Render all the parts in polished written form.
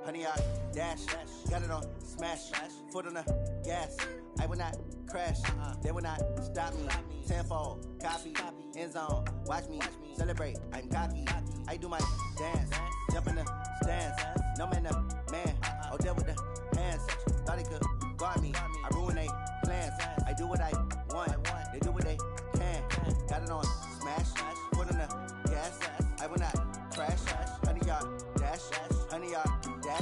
100 yard dash. Got it on smash. Foot on the gas. I will not crash. They will not stop me. Tenfold, copy, end zone. Watch me celebrate. I'm cocky. I do my dance. Jump in the stands. No man, the man. Oh, deal with the hands. Thought he could guard me. I ruin they plans. I do what I want. They do what they can. Got it on smash. Foot on the gas. I will not crash. 100 yard dash. 100 yard dash.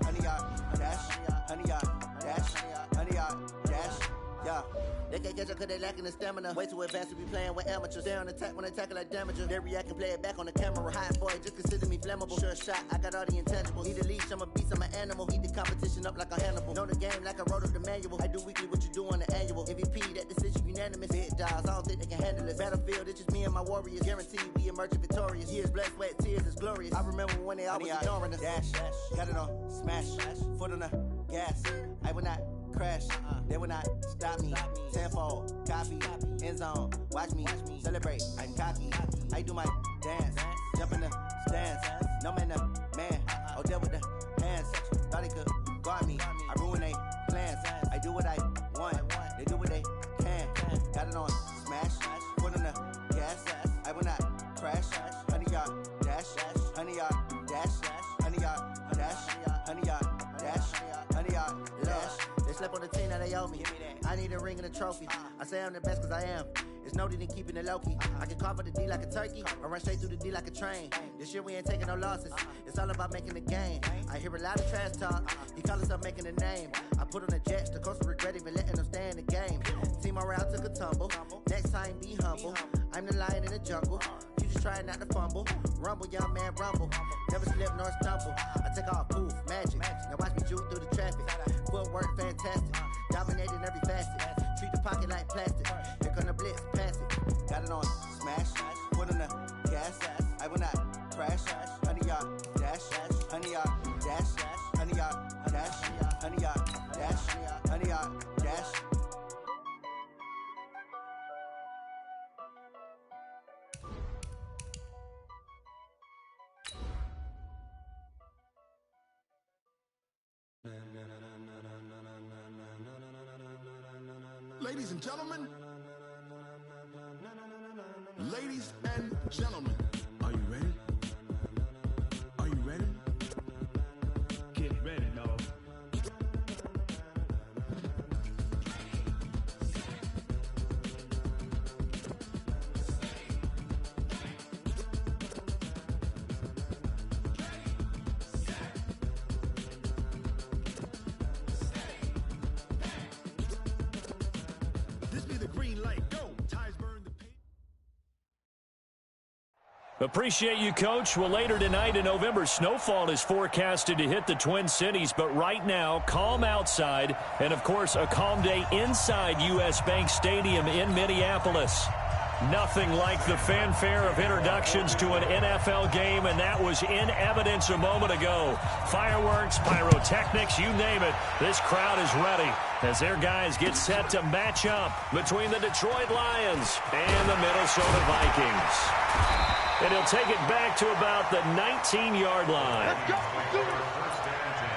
100 yard dash. 100 yard dash. 100 yard dash. Yeah. They can't catch up cause they lacking the stamina. Way too advanced to be playing with amateurs. Stay on attack when they tackle like damager. They react and play it back on the camera. Hot boy, just consider me flammable. Sure shot, I got all the intangibles. Need a leash, I'm a beast, I'm an animal. Eat the competition up like a Hannibal. Know the game like I wrote up the manual. I do weekly what you do on the annual. MVP, that decision unanimous. Big dogs, I don't think they can handle it. Battlefield, it's just me and my warriors. Guaranteed we emerge victorious. Years, blood, sweat, tears, it's glorious. I remember when they always ignoring us. Dash, got it on smash. Foot on the gas. I will not crash. They will not stop me. Tenfold, copy, end zone. Watch me celebrate. I'm cocky. I do my dance. Jump in the stands. No man, the man. Oh, deal with the hands. Thought he could guard me. I ruin they plans. I do what I want. They do what they can. Got it on smash. Foot on the gas. I will not crash. 100 yard dash. 100 yard dash. 100 yard dash. 100 yard dash. 100 yard dash. They slept on the team, now they owe me. I need a ring and a trophy. I say I'm the best cause I am. It's no need in keeping it low-key. I can carve up the D like a turkey or run straight through the D like a train. This year we ain't taking no losses. It's all about making the game. I hear a lot of trash talk. He call himself making a name. I put on the jets. The coach will regret even letting them stay in the game. Team morale took a tumble. Next time be humble. I'm the lion in the jungle. You just trying not to fumble. Rumble, young man, rumble. Never slip nor stumble. I take off, poof, magic. Now watch me juke through the traffic. Footwork fantastic. Dominating every facet. Treat the pocket like plastic. Here come the blitz, pass it. Got it on smash. Foot on the gas. I will not crash. 100 yard dash. 100 yard dash. 100 yard dash. 100 yard dash. 100 yard dash. Ladies and gentlemen, ladies and gentlemen, are you ready? Are you ready? Get ready, dog. Appreciate you, Coach. Well, later tonight in November, snowfall is forecasted to hit the Twin Cities, but right now, calm outside, and of course, a calm day inside U.S. Bank Stadium in Minneapolis. Nothing like the fanfare of introductions to an NFL game, and that was in evidence a moment ago. Fireworks, pyrotechnics, you name it, this crowd is ready as their guys get set to match up between the Detroit Lions and the Minnesota Vikings. And he'll take it back to about the 19-yard line. Let's go. Let's do it. First and 10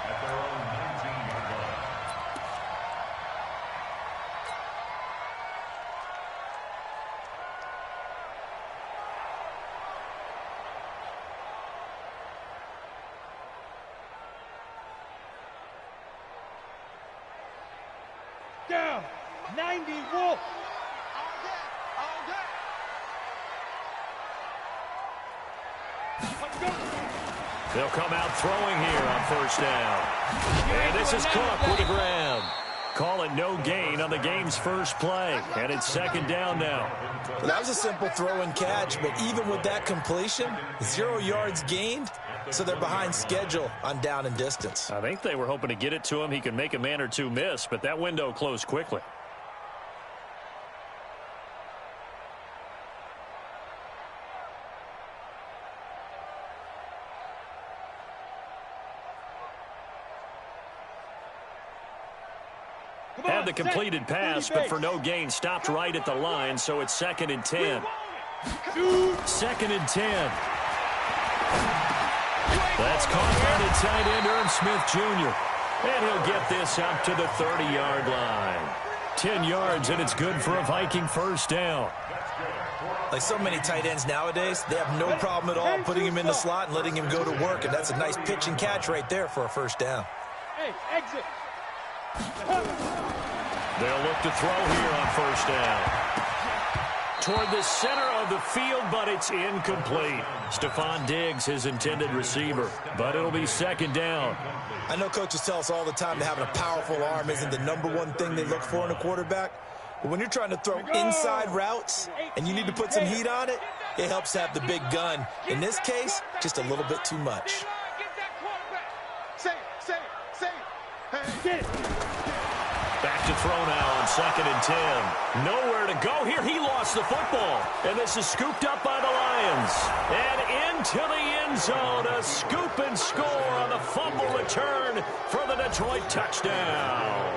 at their own 19-yard line. Down. 90 Wolf. They'll come out throwing here on first down. And this is Cook with the grab. Call it no gain on the game's first play. And it's second down now. Well, that was a simple throw and catch, but even with that completion, 0 yards gained, so they're behind schedule on down and distance. I think they were hoping to get it to him. He could make a man or two miss, but that window closed quickly. Had the completed pass, but for no gain, stopped right at the line, so it's second and 10. Second and 10. That's caught by the tight end, Irv Smith Jr. And he'll get this up to the 30-yard line. 10 yards, and it's good for a Viking first down. Like so many tight ends nowadays, they have no problem at all putting him in the slot and letting him go to work, and that's a nice pitch and catch right there for a first down. Hey, exit. They'll look to throw here on first down. Toward the center of the field, but it's incomplete. Stephon Diggs, his intended receiver, but it'll be second down. I know coaches tell us all the time that having a powerful arm isn't the #1 thing they look for in a quarterback. But when you're trying to throw inside routes and you need to put some heat on it, it helps to have the big gun. In this case, just a little bit too much. Back to throw now on 2nd and 10. Nowhere to go here. He lost the football. And this is scooped up by the Lions. And into the end zone. A scoop and score on the fumble return for the Detroit touchdown.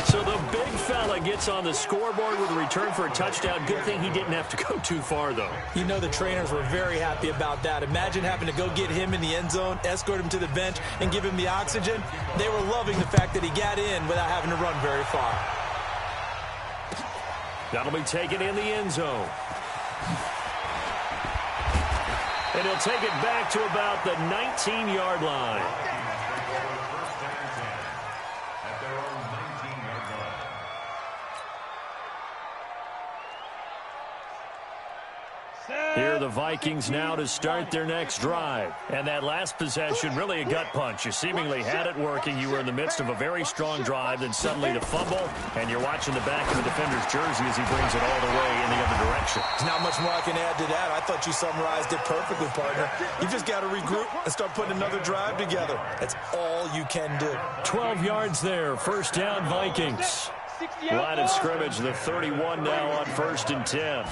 So the big fella gets on the scoreboard with a return for a touchdown. Good thing he didn't have to go too far, though. You know the trainers were very happy about that. Imagine having to go get him in the end zone, escort him to the bench, and give him the oxygen. They were loving the fact that he got in without having to run very far. That'll be taken in the end zone. And he'll take it back to about the 19-yard line. Here are the Vikings now to start their next drive. And that last possession, really a gut punch. You seemingly had it working. You were in the midst of a very strong drive, then suddenly the fumble, and you're watching the back of the defender's jersey as he brings it all the way in the other direction. There's not much more I can add to that. I thought you summarized it perfectly, partner. You just got to regroup and start putting another drive together. That's all you can do. 12 yards there. First down, Vikings. Line of scrimmage, the 31 now on 1st and 10.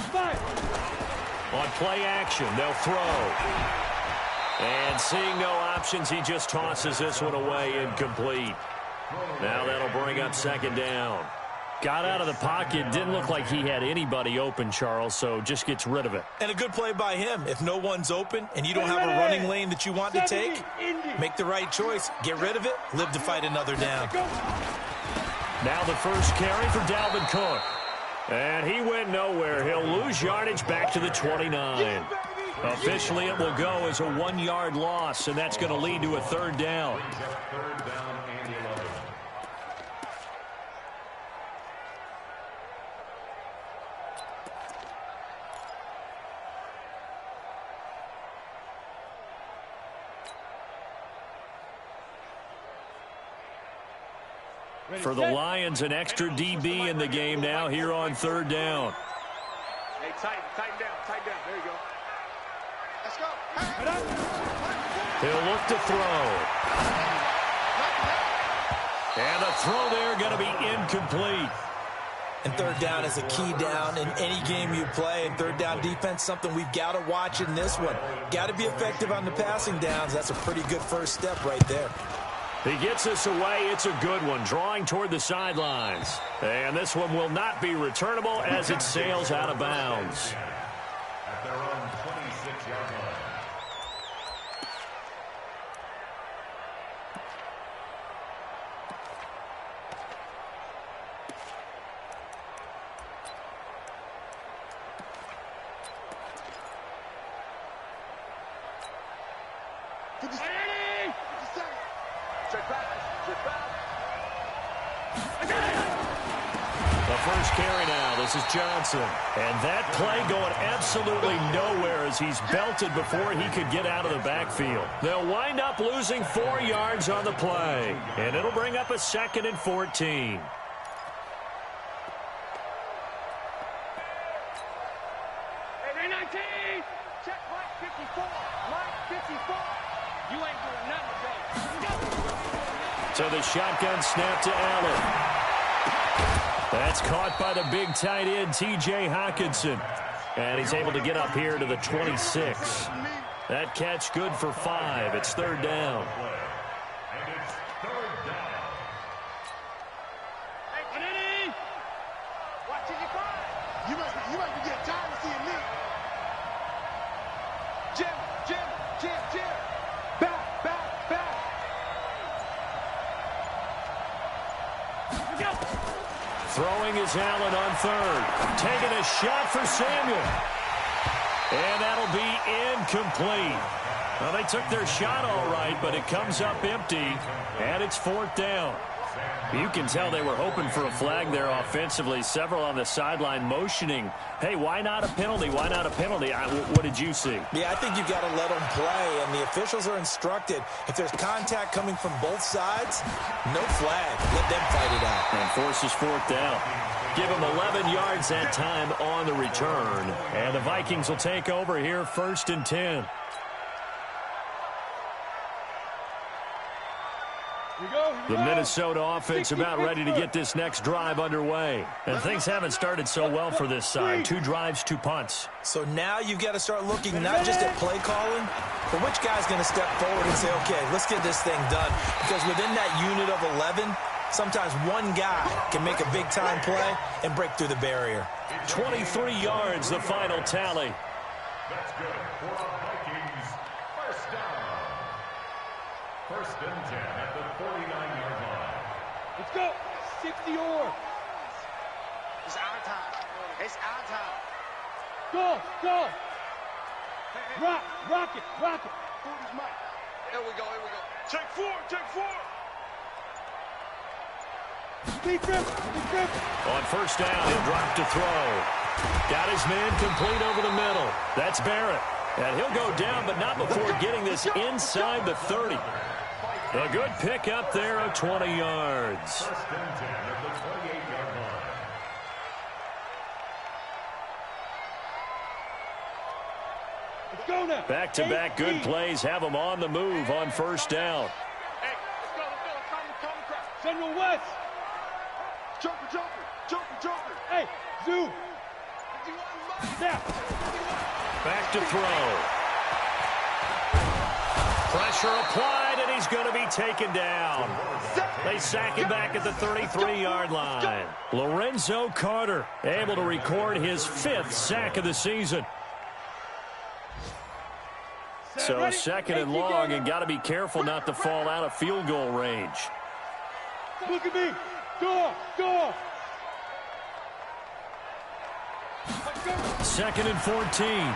On play action, they'll throw. And seeing no options, he just tosses this one away, incomplete. Now that'll bring up 2nd down. Got out of the pocket, didn't look like he had anybody open, Charles, so just gets rid of it. And a good play by him. If no one's open and you don't have a running lane that you want to take, make the right choice. Get rid of it, live to fight another down. Now the first carry for Dalvin Cook. And he went nowhere. He'll lose yardage back to the 29. Officially, it will go as a 1-yard loss, and that's going to lead to a 3rd down. For the Lions, an extra DB in the game now here on 3rd down. Hey, tighten down. There you go. Let's go. He'll look to throw. And the throw there going to be incomplete. And 3rd down is a key down in any game you play. And 3rd down defense, something we've got to watch in this one. Got to be effective on the passing downs. That's a pretty good first step right there. He gets this away. It's a good one, drawing toward the sidelines. And this one will not be returnable as it sails out of bounds. At their own 26-yard line. The first carry now. This is Johnson. And that play going absolutely nowhere as he's belted before he could get out of the backfield. They'll wind up losing 4 yards on the play. And it'll bring up a 2nd and 14. Hey, 19! Check Mike 54. Mike 54. You ain't doing nothing today. So the shotgun snap to Allen. That's caught by the big tight end, T.J. Hockenson. And he's able to get up here to the 26. That catch good for 5. It's 3rd down. And it's 3rd down. Hey, Panini! Watch it, you might be getting tired of seeing me. Jim, Throwing is Allen on third. Taking a shot for Samuel. And that'll be incomplete. Well, they took their shot all right, but it comes up empty, and it's 4th down. You can tell they were hoping for a flag there offensively. Several on the sideline motioning, hey, why not a penalty? Why not a penalty? What did you see? Yeah, I think you've got to let them play, and the officials are instructed. If there's contact coming from both sides, no flag. Let them fight it out. And forces 4th down. Give them 11 yards that time on the return. And the Vikings will take over here 1st and 10. The Minnesota offense about ready to get this next drive underway. And things haven't started so well for this side. 2 drives, 2 punts. So now you've got to start looking not just at play calling, but which guy's going to step forward and say, okay, let's get this thing done. Because within that unit of 11, sometimes one guy can make a big-time play and break through the barrier. 23 yards, the final tally. That's good for the Vikings. First down. 1st and 10 at the 49-yard line. Let's go. 60 yards. It's our time. It's our time. Go, go. Rock it. Food is mine. Here we go. Check 4. Big grip. On 1st down, he'll drop to throw. Got his man complete over the middle. That's Barrett. And he'll go down, but not before getting this inside the 30. A good pick up there of 20 yards. 1st and 10 at the 28-yard line. Let's go now. Back-to-back good plays have them on the move on 1st down. Hey, let's go. Come. Central West. Jumper. Hey, Zoo. Now. Back to throw. Pressure applied, and he's going to be taken down. They sack him back at the 33-yard line. Lorenzo Carter able to record his 5th sack of the season. So 2nd and long, and got to be careful not to fall out of field goal range. Look at me. Go. 2nd and 14.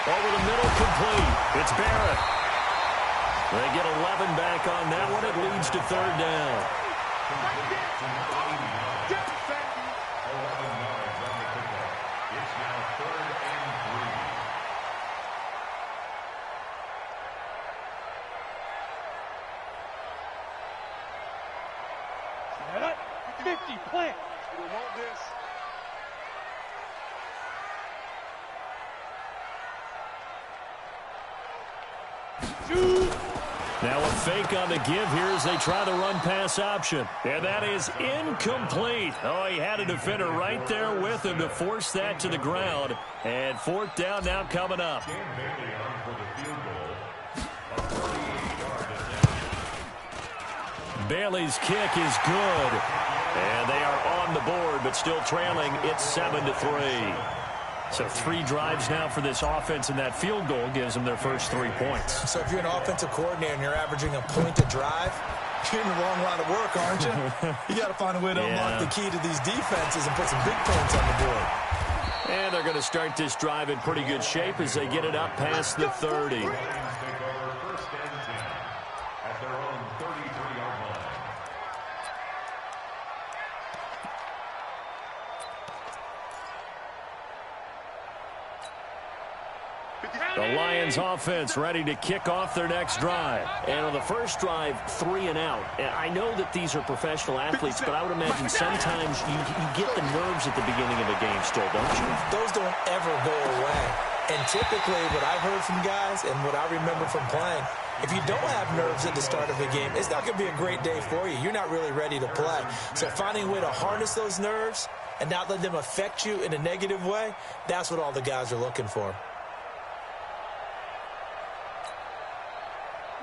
Over the middle, complete. It's Barrett. They get 11 back on that one. It leads to 3rd down. 11 yards on the pickup. It's now 3rd and 3. 50, plant. We want this. Now a fake on the give here as they try the run-pass option. And that is incomplete. Oh, he had a defender right there with him to force that to the ground. And 4th down now coming up. Dan Bailey on for the field goal. A 38-yard attempt. Bailey's kick is good. And they are on the board, but still trailing. It's 7-3. So 3 drives now for this offense, and that field goal gives them their first 3 points. So if you're an offensive coordinator and you're averaging a point a drive, you're in the wrong line of work, aren't you? You got to find a way to unlock the key to these defenses and put some big points on the board. And they're going to start this drive in pretty good shape as they get it up past the 30. Ravens take over 1st and 10 at their own 33-yard line. The Lions offense ready to kick off their next drive. And on the first drive, 3 and out. And I know that these are professional athletes, but I would imagine sometimes you get the nerves at the beginning of a game still, don't you? Those don't ever go away. And typically what I've heard from guys and what I remember from playing, if you don't have nerves at the start of a game, it's not going to be a great day for you. You're not really ready to play. So finding a way to harness those nerves and not let them affect you in a negative way, that's what all the guys are looking for.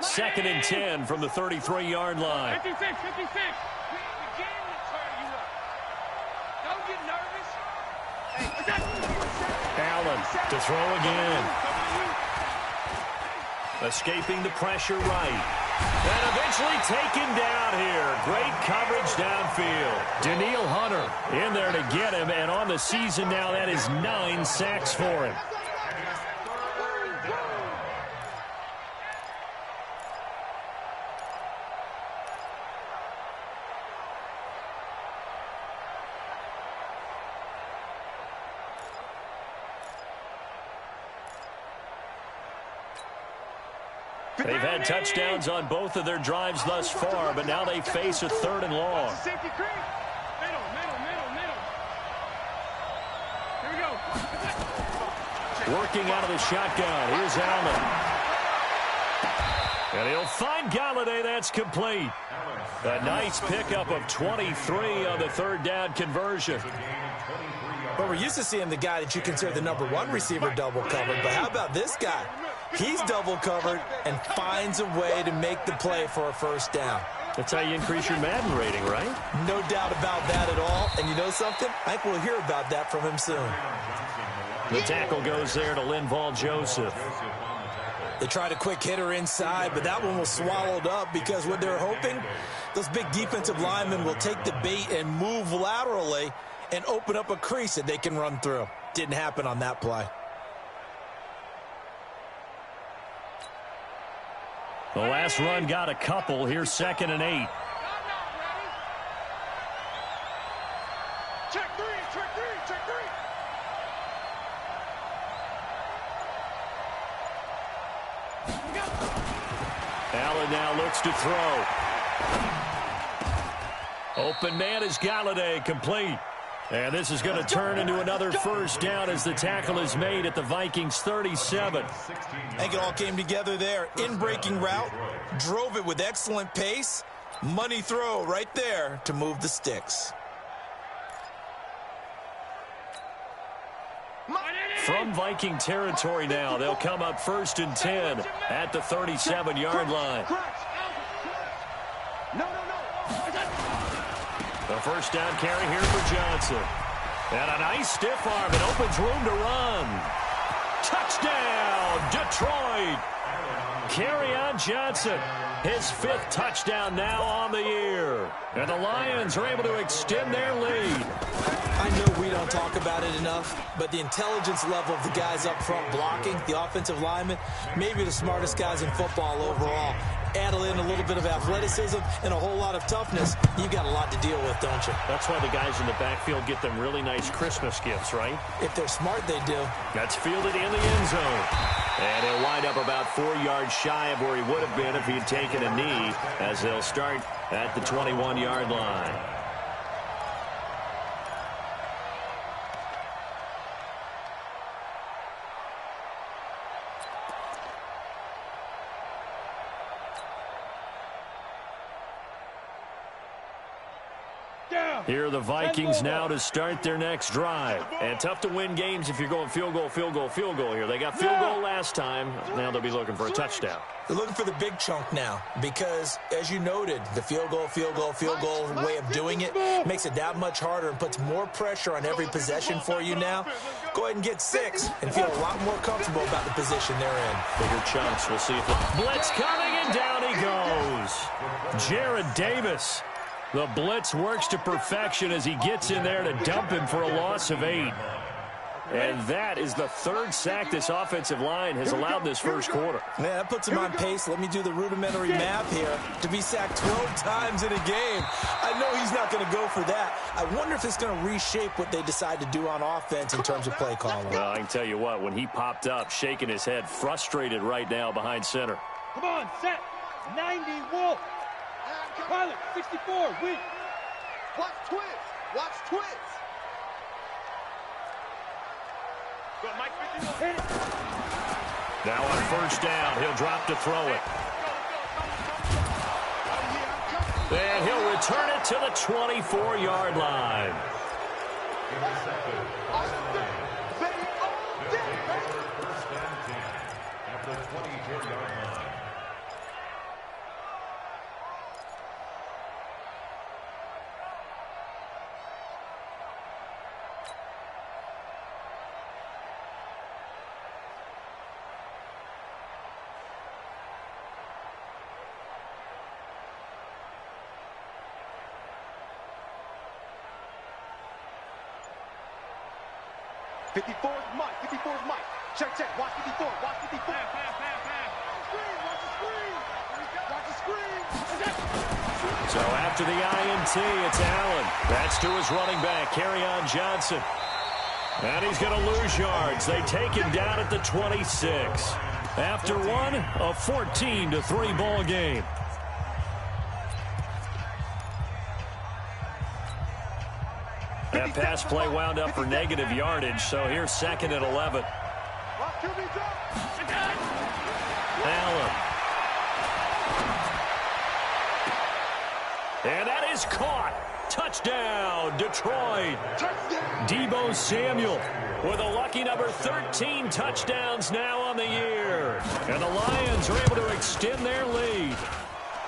2nd and 10 from the 33-yard line. 56. We begin to turn you up. Don't get nervous. Allen to throw again. Escaping the pressure right. And eventually taken down here. Great coverage downfield. Danielle Hunter in there to get him. And on the season now, that is 9 sacks for him. They've had touchdowns on both of their drives thus far, but now they face a 3rd and long. Safety creep. Middle. Here we go. Working out of the shotgun. Here's Allen. And he'll find Galladay. That's complete. A nice pickup of 23 on the 3rd down conversion. But we're used to seeing the guy that you consider the #1 receiver double covered. But how about this guy? He's double covered and finds a way to make the play for a 1st down. That's how you increase your Madden rating, right? No doubt about that at all. And you know something? I think we'll hear about that from him soon. The tackle goes there to Linval Joseph. They tried a quick hitter inside, but that one was swallowed up because what they're hoping, those big defensive linemen will take the bait and move laterally and open up a crease that they can run through. Didn't happen on that play. The last run got a couple. Here's 2nd and 8. Check three. Allen now looks to throw. Open man is Galladay, complete. And this is going to turn into another 1st down as the tackle is made at the Vikings 37. I think it all came together there. In-breaking route, drove it with excellent pace. Money throw right there to move the sticks. From Viking territory now, they'll come up 1st and 10 at the 37-yard line. The 1st down carry here for Johnson. And a nice stiff arm. It opens room to run. Touchdown, Detroit. Kerryon Johnson, his 5th touchdown now on the year. And the Lions are able to extend their lead. I know we don't talk about it enough, but the intelligence level of the guys up front blocking, the offensive linemen, maybe the smartest guys in football overall. Add in a little bit of athleticism and a whole lot of toughness, you've got a lot to deal with, don't you? That's why the guys in the backfield get them really nice Christmas gifts, right? If they're smart, they do. That's fielded in the end zone. And he'll wind up about 4 yards shy of where he would have been if he had taken a knee, as they'll start at the 21-yard line. Here are the Vikings now to start their next drive. And tough to win games if you're going field goal here. They got field goal last time. Now they'll be looking for a touchdown. They're looking for the big chunk now because, as you noted, the field goal way of doing it makes it that much harder and puts more pressure on every possession for you now. Go ahead and get 6 and feel a lot more comfortable about the position they're in. Bigger chunks. We'll see if the blitz coming, and down he goes. Jared Davis. The blitz works to perfection as he gets in there to dump him for a loss of 8. And that is the 3rd sack this offensive line has allowed this 1st quarter. Yeah, that puts him on pace. Let me do the rudimentary math here. To be sacked 12 times in a game, I know he's not going to go for that. I wonder if it's going to reshape what they decide to do on offense in terms of play calling. Well, I can tell you what, when he popped up, shaking his head, frustrated right now behind center. Come on, set. 90, Wolf. Pilot, 64, weak. Watch twist. Go, Mike, 50. Hit it. Now on 1st down, he'll drop to throw it. And he'll return it to the 24-yard line. At the 24-yard line. 54 is Mike. 54 is Mike. Check, check. Watch 54. Watch 54. Screen. Watch the screen. Watch the screen. So after the INT, it's Allen. That's to his running back, Kerryon Johnson. And he's going to lose yards. They take him down at the 26. After one, a 14-3 ball game. That pass play wound up for negative yardage, so here's 2nd and 11. Allen. And that is caught. Touchdown, Detroit. Deebo Samuel with a lucky number 13 touchdowns now on the year. And the Lions are able to extend their lead.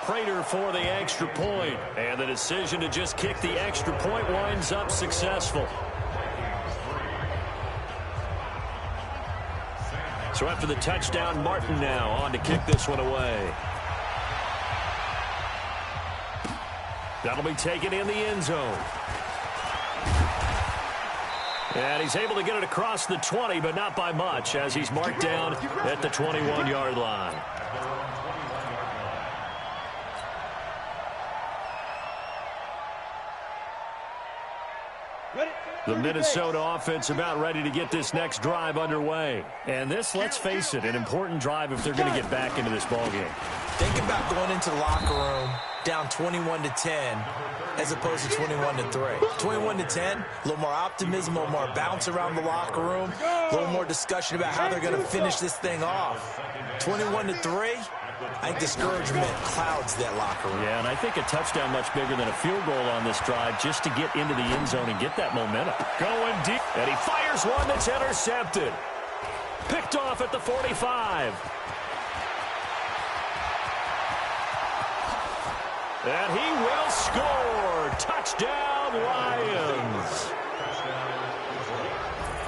Prater for the extra point, and the decision to just kick the extra point winds up successful. So after the touchdown, Martin now on to kick this one away. That'll be taken in the end zone. And he's able to get it across the 20, but not by much, as he's marked down at the 21-yard line. The Minnesota offense about ready to get this next drive underway. And this, let's face it, an important drive if they're going to get back into this ballgame. Think about going into the locker room down 21-10 as opposed to 21-3. 21-10, a little more optimism, a little more bounce around the locker room, a little more discussion about how they're going to finish this thing off. 21-3, I think discouragement clouds that locker room. Yeah, and I think a touchdown much bigger than a field goal on this drive just to get into the end zone and get that momentum. Going deep, and he fires one that's intercepted. Picked off at the 45. And he will score. Touchdown, Lions.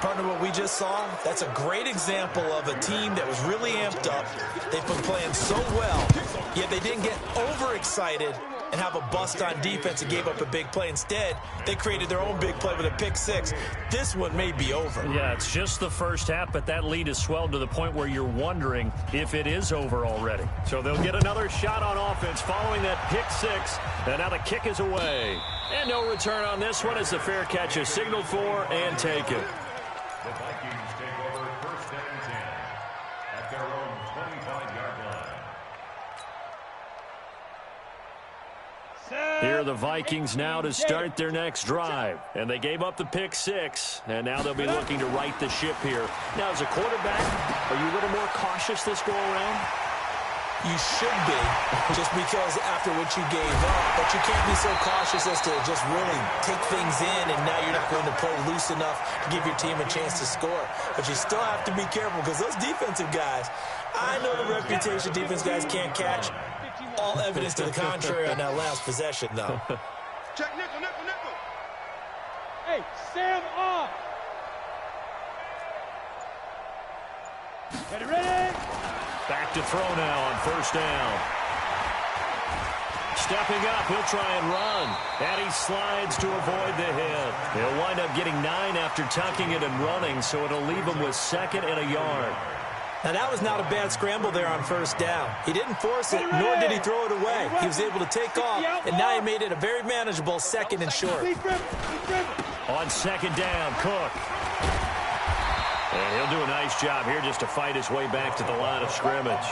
Partner, what we just saw, that's a great example of a team that was really amped up. They've been playing so well, yet they didn't get overexcited and have a bust on defense and gave up a big play. Instead, they created their own big play with a pick six. This one may be over. Yeah, it's just the first half, but that lead has swelled to the point where you're wondering if it is over already. So they'll get another shot on offense following that pick six, and now the kick is away. And no return on this one as the fair catch is signaled for and taken. The Vikings take over 1st and 10 at their own 25-yard line. Here are the Vikings now to start their next drive. And they gave up the pick six, and now they'll be looking to right the ship here. Now, as a quarterback, are you a little more cautious this go-around? You should be, just because after what you gave up, but you can't be so cautious as to just really take things in, and now you're not going to play loose enough to give your team a chance to score. But you still have to be careful, because those defensive guys, I know the reputation defense guys can't catch. All evidence to the contrary on that last possession, though. Check nickel, nickel, nickel. Hey, Sam off. Ready? Back to throw now on 1st down. Stepping up, he'll try and run. And he slides to avoid the hit. He'll wind up getting 9 after tucking it and running, so it'll leave him with 2nd and a yard. Now, that was not a bad scramble there on 1st down. He didn't force it, nor did he throw it away. He was able to take off, and now he made it a very manageable 2nd and short. On 2nd down, Cook. And he'll do a nice job here just to fight his way back to the line of scrimmage.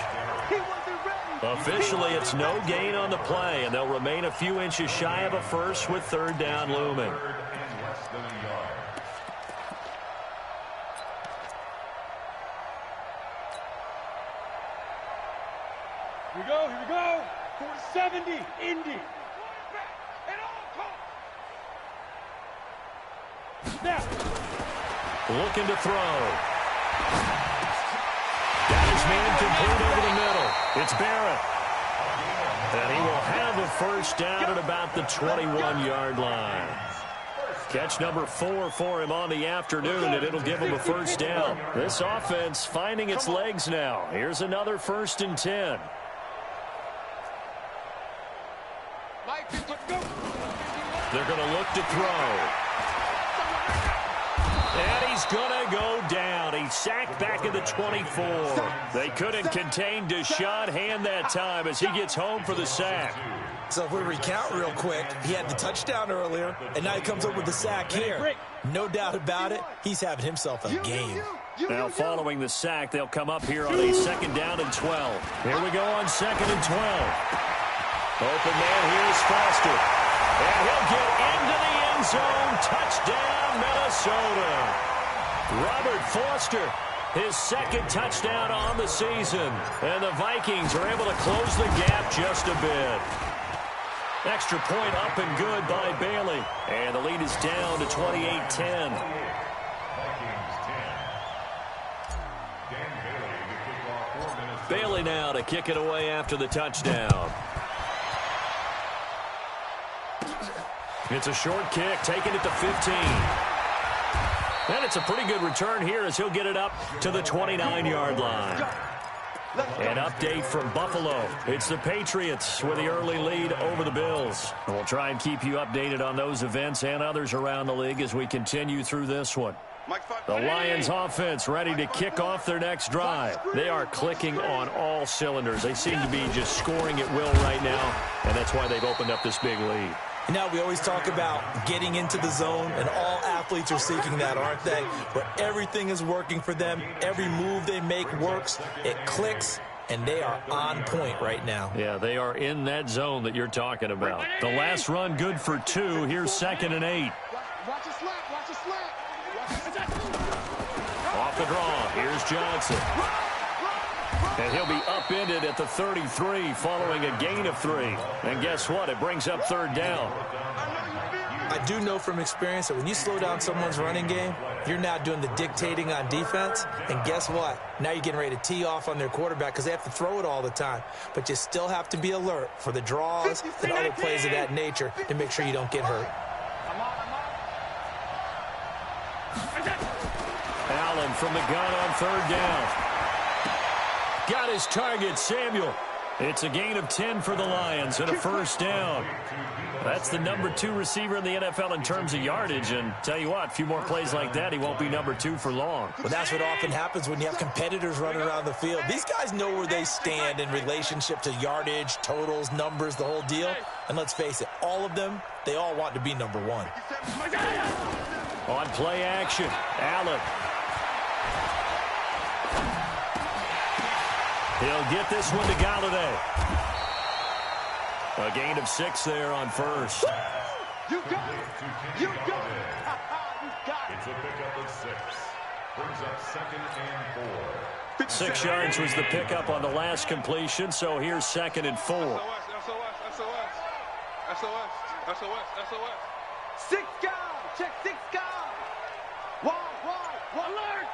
Officially, it's no gain on the play, and they'll remain a few inches shy of a first with 3rd down looming. Here we go. 470, Indy. Now. Looking to throw. Got his man complete over the middle. It's Barrett. And he will have a 1st down at about the 21-yard line. Catch number 4 for him on the afternoon, and it'll give him a 1st down. This offense finding its legs now. Here's another 1st and 10. They're going to look to throw. And he's going to go down. He's sacked back at the 24. They couldn't contain Deshaun Hand that time as he gets home for the sack. So if we recount real quick, he had the touchdown earlier, and now he comes up with the sack here. No doubt about it, he's having himself a game. Now following the sack, they'll come up here on a 2nd down and 12. Here we go on 2nd and 12. Open man, here's Foster. And he'll get into the end zone. Touchdown, Minnesota. Robert Foster, his 2nd touchdown on the season. And the Vikings are able to close the gap just a bit. Extra point up and good by Bailey. And the lead is down to 28-10. Bailey now to kick it away after the touchdown. It's a short kick, taking it to 15. And it's a pretty good return here as he'll get it up to the 29-yard line. An update from Buffalo. It's the Patriots with the early lead over the Bills. We'll try and keep you updated on those events and others around the league as we continue through this one. The Lions offense ready to kick off their next drive. They are clicking on all cylinders. They seem to be just scoring at will right now, and that's why they've opened up this big lead. Now, we always talk about getting into the zone, and all athletes are seeking that, aren't they? Where everything is working for them. Every move they make works. It clicks, and they are on point right now. Yeah, they are in that zone that you're talking about. The last run good for 2. Here's 2nd and 8. Watch a slap, watch a slap. Off the draw, here's Johnson. And he'll be upended at the 33 following a gain of 3. And guess what? It brings up 3rd down. I do know from experience that when you slow down someone's running game, you're now doing the dictating on defense. And guess what? Now you're getting ready to tee off on their quarterback because they have to throw it all the time. But you still have to be alert for the draws and other plays of that nature to make sure you don't get hurt. Allen from the gun on 3rd down. Got his target, Samuel. It's a gain of 10 for the Lions and a 1st down. That's the number 2 receiver in the NFL in terms of yardage. And tell you what, a few more plays like that, he won't be number 2 for long. Well, that's what often happens when you have competitors running around the field. These guys know where they stand in relationship to yardage, totals, numbers, the whole deal. And let's face it, all of them, they all want to be number 1. On play action, Allen. He'll get this one to Galladay. A gain of 6 there on 1st. You got it. You got it. You got it. It's a pickup of 6. Brings up 2nd and 4. 6 yards was the pickup on the last completion, so here's 2nd and 4. SOS. 6 guys. Check 6 guys. Wide. Alert.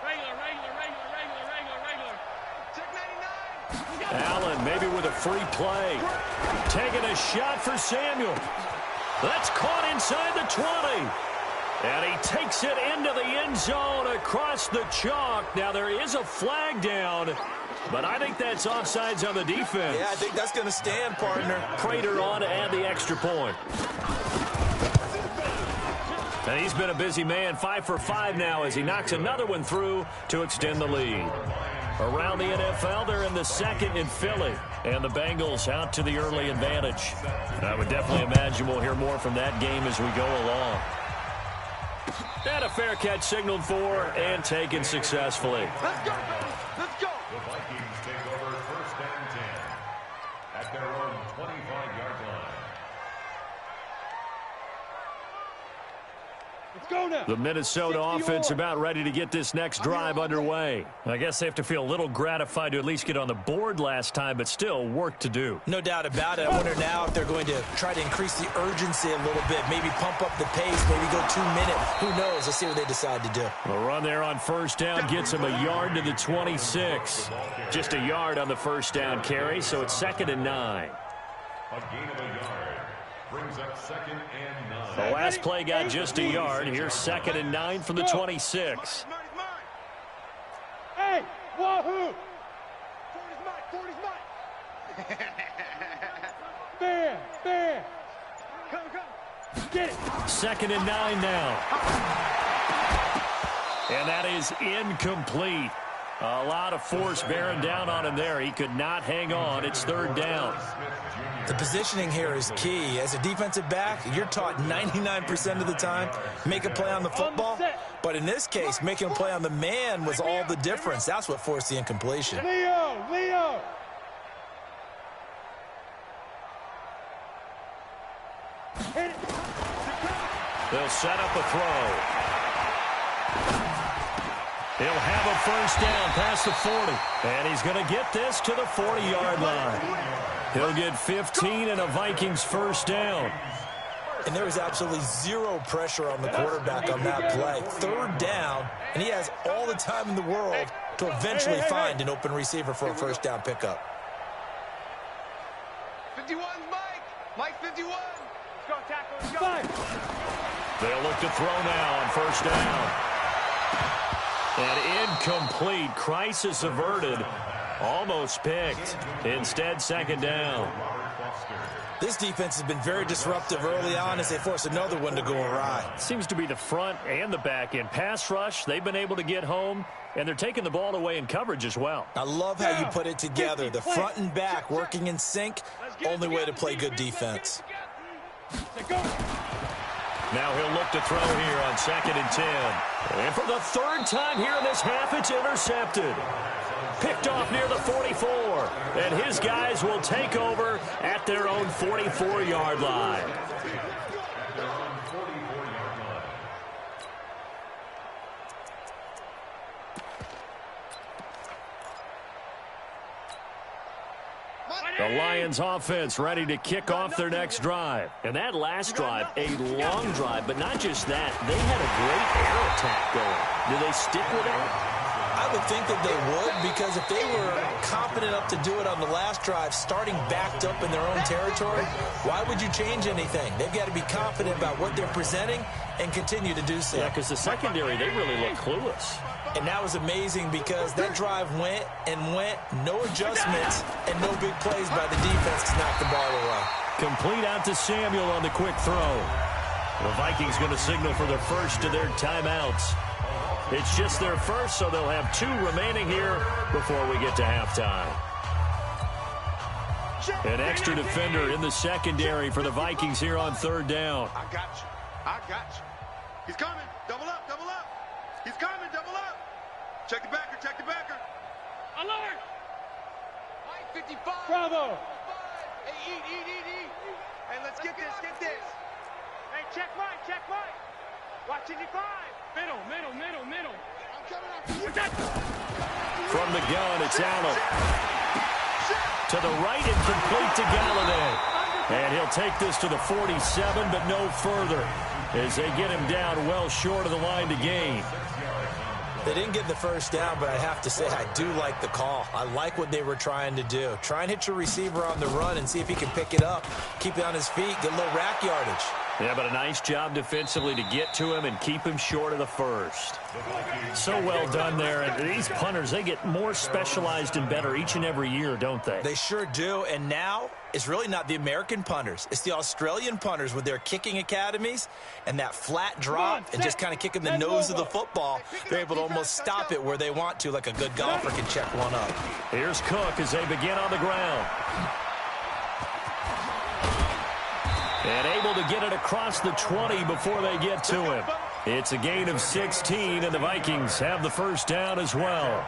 Regular. Check 99. Allen maybe with a free play. Taking a shot for Samuel. That's caught inside the 20. And he takes it into the end zone across the chalk. Now there is a flag down, but I think that's offsides on the defense. Yeah, I think that's going to stand, partner. Prater on to add the extra point. And he's been a busy man, 5 for 5 now as he knocks another one through to extend the lead. Around the NFL, they're in the 2nd in Philly, and the Bengals out to the early advantage. I would definitely imagine we'll hear more from that game as we go along. And a fair catch signaled for and taken successfully. Let's go, baby. Let's go. The Vikings take over 1st and 10 at their own 25-yard line. Let's go now. The Minnesota offense about ready to get this next drive underway. I guess they have to feel a little gratified to at least get on the board last time, but still work to do. No doubt about it. I wonder now if they're going to try to increase the urgency a little bit, maybe pump up the pace, maybe go 2 minute. Who knows? Let's see what they decide to do. The run there on 1st down gets him a yard to the 26. Just a yard on the 1st down carry, so it's 2nd and 9. A gain of a yard. Brings up 2nd and 9. The last play got just a yard. Here's 2nd and 9 from the 26. Hey, wahoo! 40's mine. Fair. Come. Get it. 2nd and 9 now. And that is incomplete. A lot of force bearing down on him there. He could not hang on. It's 3rd down. The positioning here is key. As a defensive back, you're taught 99% of the time, make a play on the football. But in this case, making a play on the man was all the difference. That's what forced the incompletion. Leo. Hit it. They'll set up a throw. He'll have a 1st down past the 40. And he's going to get this to the 40-yard line. He'll get 15 and a Vikings 1st down. And there was absolutely zero pressure on the quarterback on that play. 3rd down, and he has all the time in the world to eventually find an open receiver for a 1st down pickup. 51, Mike 51. Let's go, tackle. Let's go. They'll look to throw now on 1st down. And incomplete. Crisis averted. Almost picked. Instead, 2nd down. This defense has been very disruptive early on as they force another one to go awry. Seems to be the front and the back end. Pass rush, they've been able to get home, and they're taking the ball away in coverage as well. I love how you put it together. The front and back working in sync. Only way to play good defense. Now he'll look to throw here on 2nd and 10. And for the 3rd time here in this half, it's intercepted. Picked off near the 44. And his guys will take over at their own 44-yard line. The Lions offense ready to kick off their next drive. And that last drive, a long drive, but not just that. They had a great air attack going. Do they stick with that? I would think that they would, because if they were confident enough to do it on the last drive, starting backed up in their own territory, why would you change anything? They've got to be confident about what they're presenting and continue to do so. Yeah, because the secondary, they really look clueless. And that was amazing because that drive went, no adjustments, and no big plays by the defense to knock the ball away. Complete out to Samuel on the quick throw. The Vikings going to signal for their first of their timeouts. It's just their first, so they'll have 2 remaining here before we get to halftime. An extra defender in the secondary for the Vikings here on 3rd down. I got you. He's coming. Double up. He's coming. Double up. Check the backer. Alert. Mike 55. Bravo. Hey, eat. Hey, let's get this. Hey, check Mike. Watch 55. Middle. I'm coming after you. From the gun, it's Allen. To the right and complete to Galladay. And he'll take this to the 47, but no further, as they get him down well short of the line to gain. They didn't get the 1st down, but I have to say I do like the call. I like what they were trying to do. Try and hit your receiver on the run and see if he can pick it up, keep it on his feet, get a little rack yardage. Yeah, but a nice job defensively to get to him and keep him short of the 1st. So well done there. And these punters, they get more specialized and better each and every year, don't they? They sure do. And now it's really not the American punters. It's the Australian punters with their kicking academies and that flat drop and just kind of kicking the nose of the football. They're able to almost stop it where they want to, like a good golfer can check one up. Here's Cook as they begin on the ground. And able to get it across the 20 before they get to him. It's a gain of 16, and the Vikings have the 1st down as well.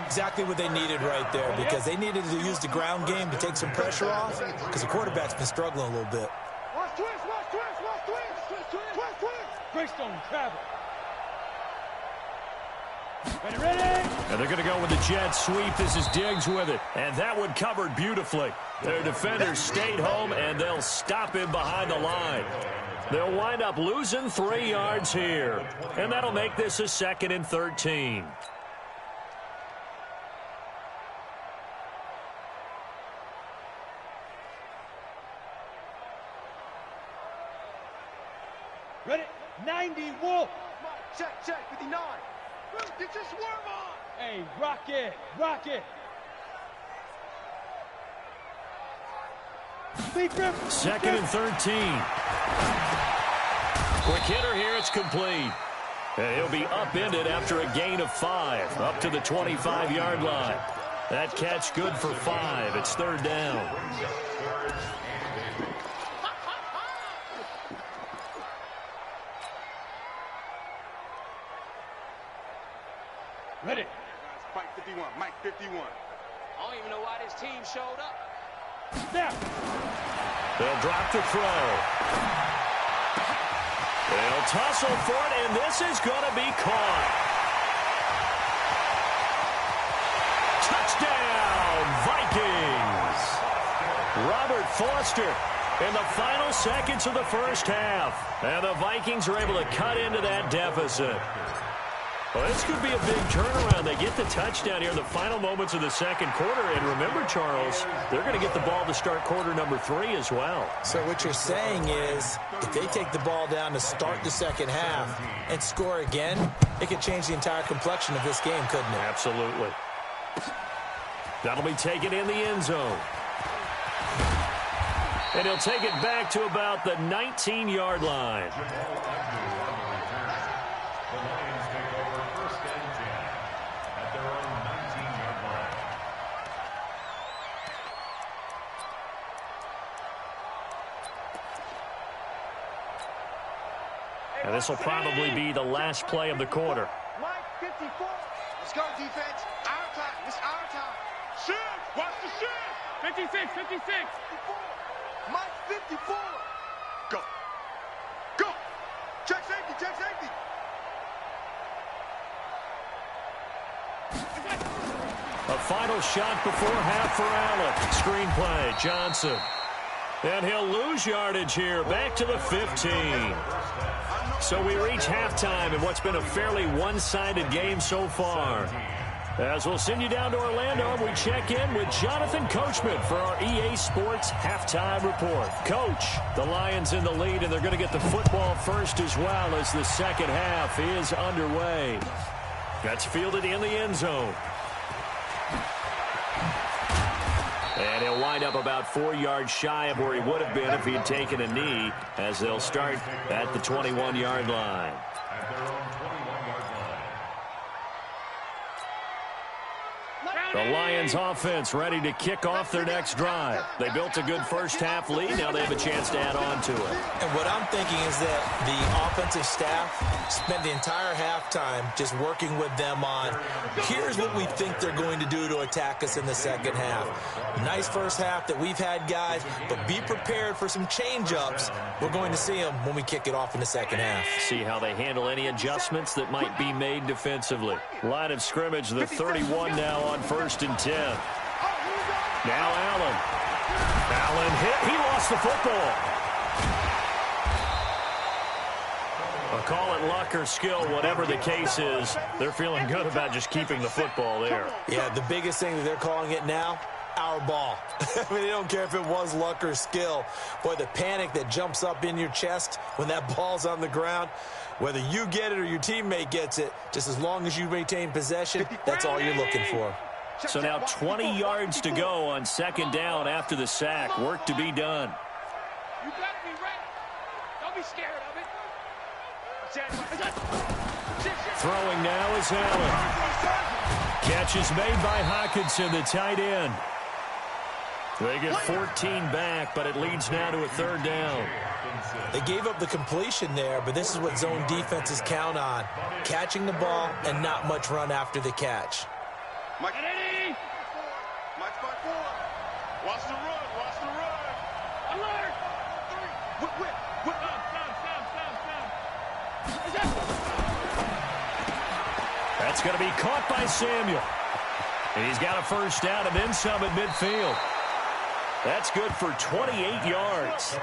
Exactly what they needed right there, because they needed to use the ground game to take some pressure off, because the quarterback's been struggling a little bit. Watch twist. Greystone travel. Ready. And they're going to go with the jet sweep. This is Diggs with it. And that one covered beautifully. Their defenders stayed home, and they'll stop him behind the line. They'll wind up losing 3 yards here. And that'll make this a 2nd and 13. Ready. 90 Wolf. Check. 59. Get your swerve on. Hey, rock it. 2nd and 13. Quick hitter here. It's complete. And he'll be upended after a gain of 5, up to the 25-yard line. That catch good for 5. It's third down. Ready. Mike 51. Mike 51. I don't even know why this team showed up. There. They'll drop the throw. They'll tussle for it, and this is going to be caught. Touchdown, Vikings! Robert Foster in the final seconds of the first half. And the Vikings are able to cut into that deficit. Well, this could be a big turnaround. They get the touchdown here in the final moments of the second quarter. And remember, Charles, they're going to get the ball to start quarter number 3 as well. So what you're saying is if they take the ball down to start the second half and score again, it could change the entire complexion of this game, couldn't it? Absolutely. That'll be taken in the end zone. And he'll take it back to about the 19-yard line. And this will probably be the last play of the quarter. Mike 54. Let's go, defense. Our time. It's our time. Shoot. Watch the shoot. 56, 56. 54. Mike 54. Go. Go. Check safety. Check safety. A final shot before half for Allen. Screenplay, Johnson. And he'll lose yardage here, back to the 15. So we reach halftime in what's been a fairly one-sided game so far. As we'll send you down to Orlando, we check in with Jonathan Coachman for our EA Sports Halftime Report. Coach, the Lions in the lead, and they're going to get the football first as well as the second half is underway. That's fielded in the end zone. And he'll wind up about 4 yards shy of where he would have been if he had taken a knee, as they'll start at the 21-yard line. The Lions offense ready to kick off their next drive. They built a good first half lead. Now they have a chance to add on to it. And what I'm thinking is that the offensive staff spent the entire halftime just working with them on, here's what we think they're going to do to attack us in the second half. Nice first half that we've had, guys, but be prepared for some change-ups. We're going to see them when we kick it off in the second half. See how they handle any adjustments that might be made defensively. Line of scrimmage, the 31 now on 1st and 10. Now Allen. Allen hit. He lost the football. I'll call it luck or skill, whatever the case is. They're feeling good about just keeping the football there. Yeah, the biggest thing that they're calling it now, our ball. I mean, they don't care if it was luck or skill. Boy, the panic that jumps up in your chest when that ball's on the ground, whether you get it or your teammate gets it, just as long as you retain possession, that's all you're looking for. So now 20 yards to go on second down after the sack. Work to be done. You got to be ready. Don't be scared of it. Throwing now is Allen. Catch is made by Hockenson, the tight end. They get 14 back, but it leads now to a third down. They gave up the completion there, but this is what zone defenses count on. Catching the ball and not much run after the catch. Mike, Mike 54. Watch the run. Watch the run. Alert. Whip. That's going to be caught by Samuel. And he's got a first down and then some at midfield. That's good for 28 yards.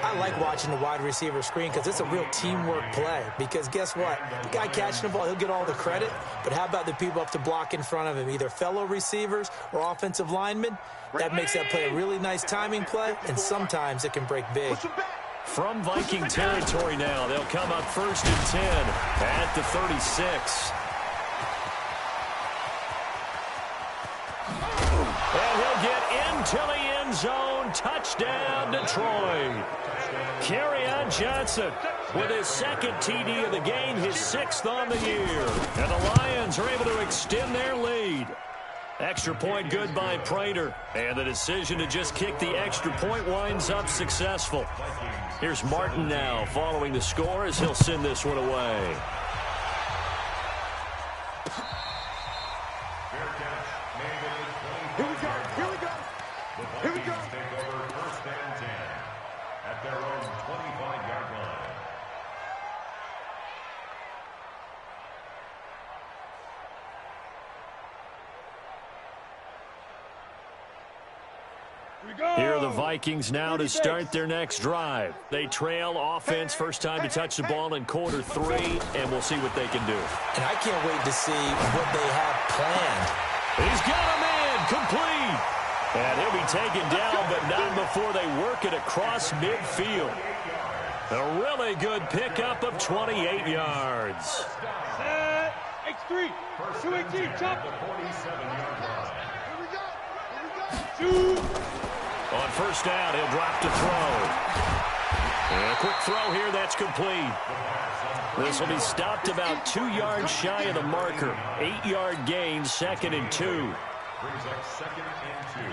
I like watching the wide receiver screen because it's a real teamwork play. Because guess what? The guy catching the ball, he'll get all the credit. But how about the people up to block in front of him, either fellow receivers or offensive linemen? That makes that play a really nice timing play, and sometimes it can break big. From Viking territory now, they'll come up 1st and 10 at the 36. And he'll get into the end zone. Touchdown, Detroit. Kerryon Johnson with his second TD of the game, his 6th on the year. And the Lions are able to extend their lead. Extra point good by Prater. And the decision to just kick the extra point winds up successful. Here's Martin now following the score as he'll send this one away. Here we go. Here we go. Here we go. Take over 1st and 10 at their own 25-yard line. Here are the Vikings now to start their next drive. They trail offense, first time to touch the ball in quarter 3, and we'll see what they can do. And I can't wait to see what they have planned. He's got a man complete. And he'll be taken down, but not before they work it across midfield. A really good pickup of 28 yards. X3, 218, chop. 47-yard line. Here we go. Here we go. Shoot. On first down, he'll drop to throw. And a quick throw here, that's complete. This will be stopped about 2 yards shy of the marker. 8-yard gain, 2nd and 2.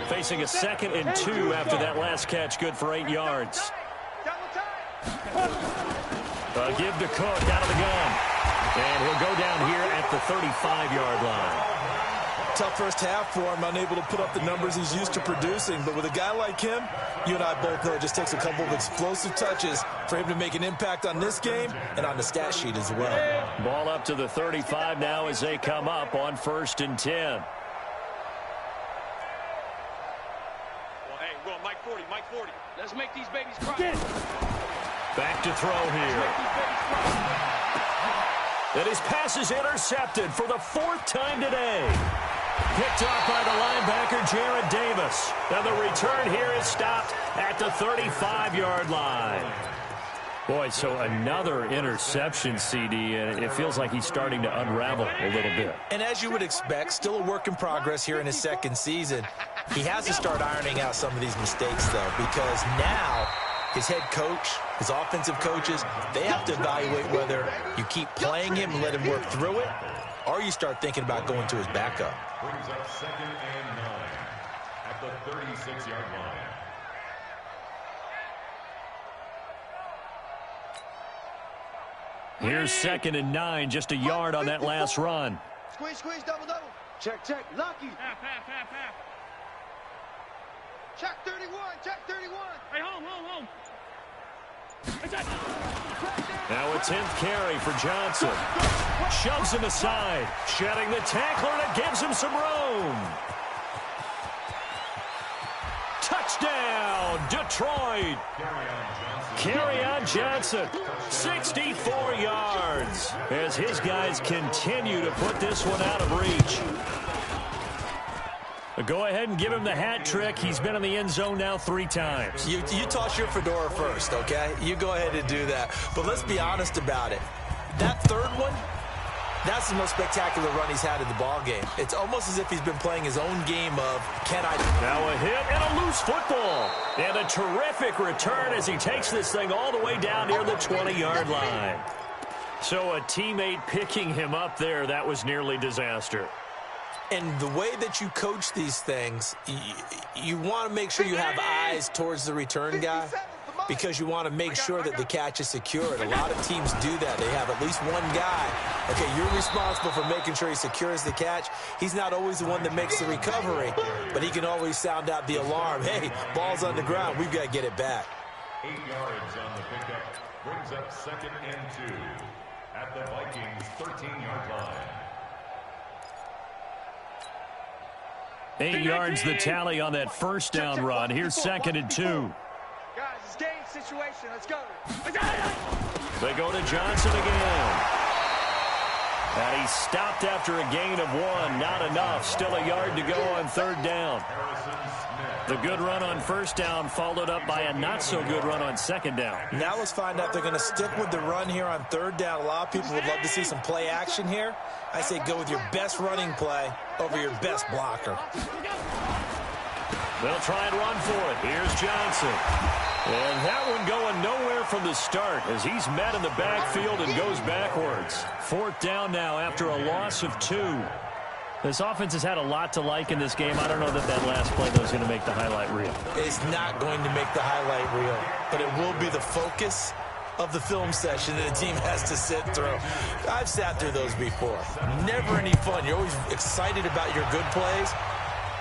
Facing a 2nd and 2 after that last catch, good for 8 yards. Give to Cook out of the gun. And he'll go down here at the 35-yard line. Tough first half for him, unable to put up the numbers he's used to producing. But with a guy like him, you and I both know it just takes a couple of explosive touches for him to make an impact on this game and on the stat sheet as well. Ball up to the 35 now as they come up on 1st and 10. Well, hey, we're going Mike 40, Mike 40. Let's make these babies cry. Back to throw here. And his pass is intercepted for the 4th time today. Picked off by the linebacker, Jared Davis. And the return here is stopped at the 35-yard line. Boy, so another interception, CD, and it feels like he's starting to unravel a little bit. And as you would expect, still a work in progress here in his 2nd season. He has to start ironing out some of these mistakes, though, because now his head coach, his offensive coaches, they have to evaluate whether you keep playing him and let him work through it, or you start thinking about going to his backup. Brings up 2nd and 9 at the 36-yard line. Here's 2nd and 9, just a yard on that last run. Squeeze, squeeze, double, double. Check, check. Lucky. Half. Check 31, check 31. Hey, home. Now a 10th carry for Johnson. Shoves him aside. Shedding the tackler, and it gives him some room. Touchdown, Detroit. Kerryon Johnson, 64 yards, as his guys continue to put this one out of reach. Go ahead and give him the hat trick. He's been in the end zone now 3 times. You toss your fedora first, okay? You go ahead and do that. But let's be honest about it. That 3rd one, that's the most spectacular run he's had in the ball game. It's almost as if he's been playing his own game of, can I... Now a hit and a loose football. And a terrific return as he takes this thing all the way down near the 20-yard line. So a teammate picking him up there, that was nearly disaster. And the way that you coach these things, you want to make sure you have eyes towards the return guy because you want to make sure that the catch is secured. A lot of teams do that. They have at least one guy. Okay, you're responsible for making sure he secures the catch. He's not always the one that makes the recovery, but he can always sound out the alarm. Hey, ball's on the ground. We've got to get it back. 8 yards on the pickup. Brings up 2nd and 2 at the Vikings' 13-yard line. 8 yards the tally on that first down run. Here's 2nd and 2. Guys, it's game situation. Let's go. They go to Johnson again. And he's stopped after a gain of 1. Not enough. Still a yard to go on 3rd down. The good run on 1st down followed up by a not-so-good run on 2nd down. Now let's find out if they're going to stick with the run here on 3rd down. A lot of people would love to see some play action here. I say go with your best running play over your best blocker. They'll try and run for it. Here's Johnson. And that one going nowhere from the start as he's met in the backfield and goes backwards. 4th down now after a loss of 2. This offense has had a lot to like in this game. I don't know that last play, though, is going to make the highlight reel. It's not going to make the highlight reel, but it will be the focus of the film session that a team has to sit through. I've sat through those before. Never any fun. You're always excited about your good plays,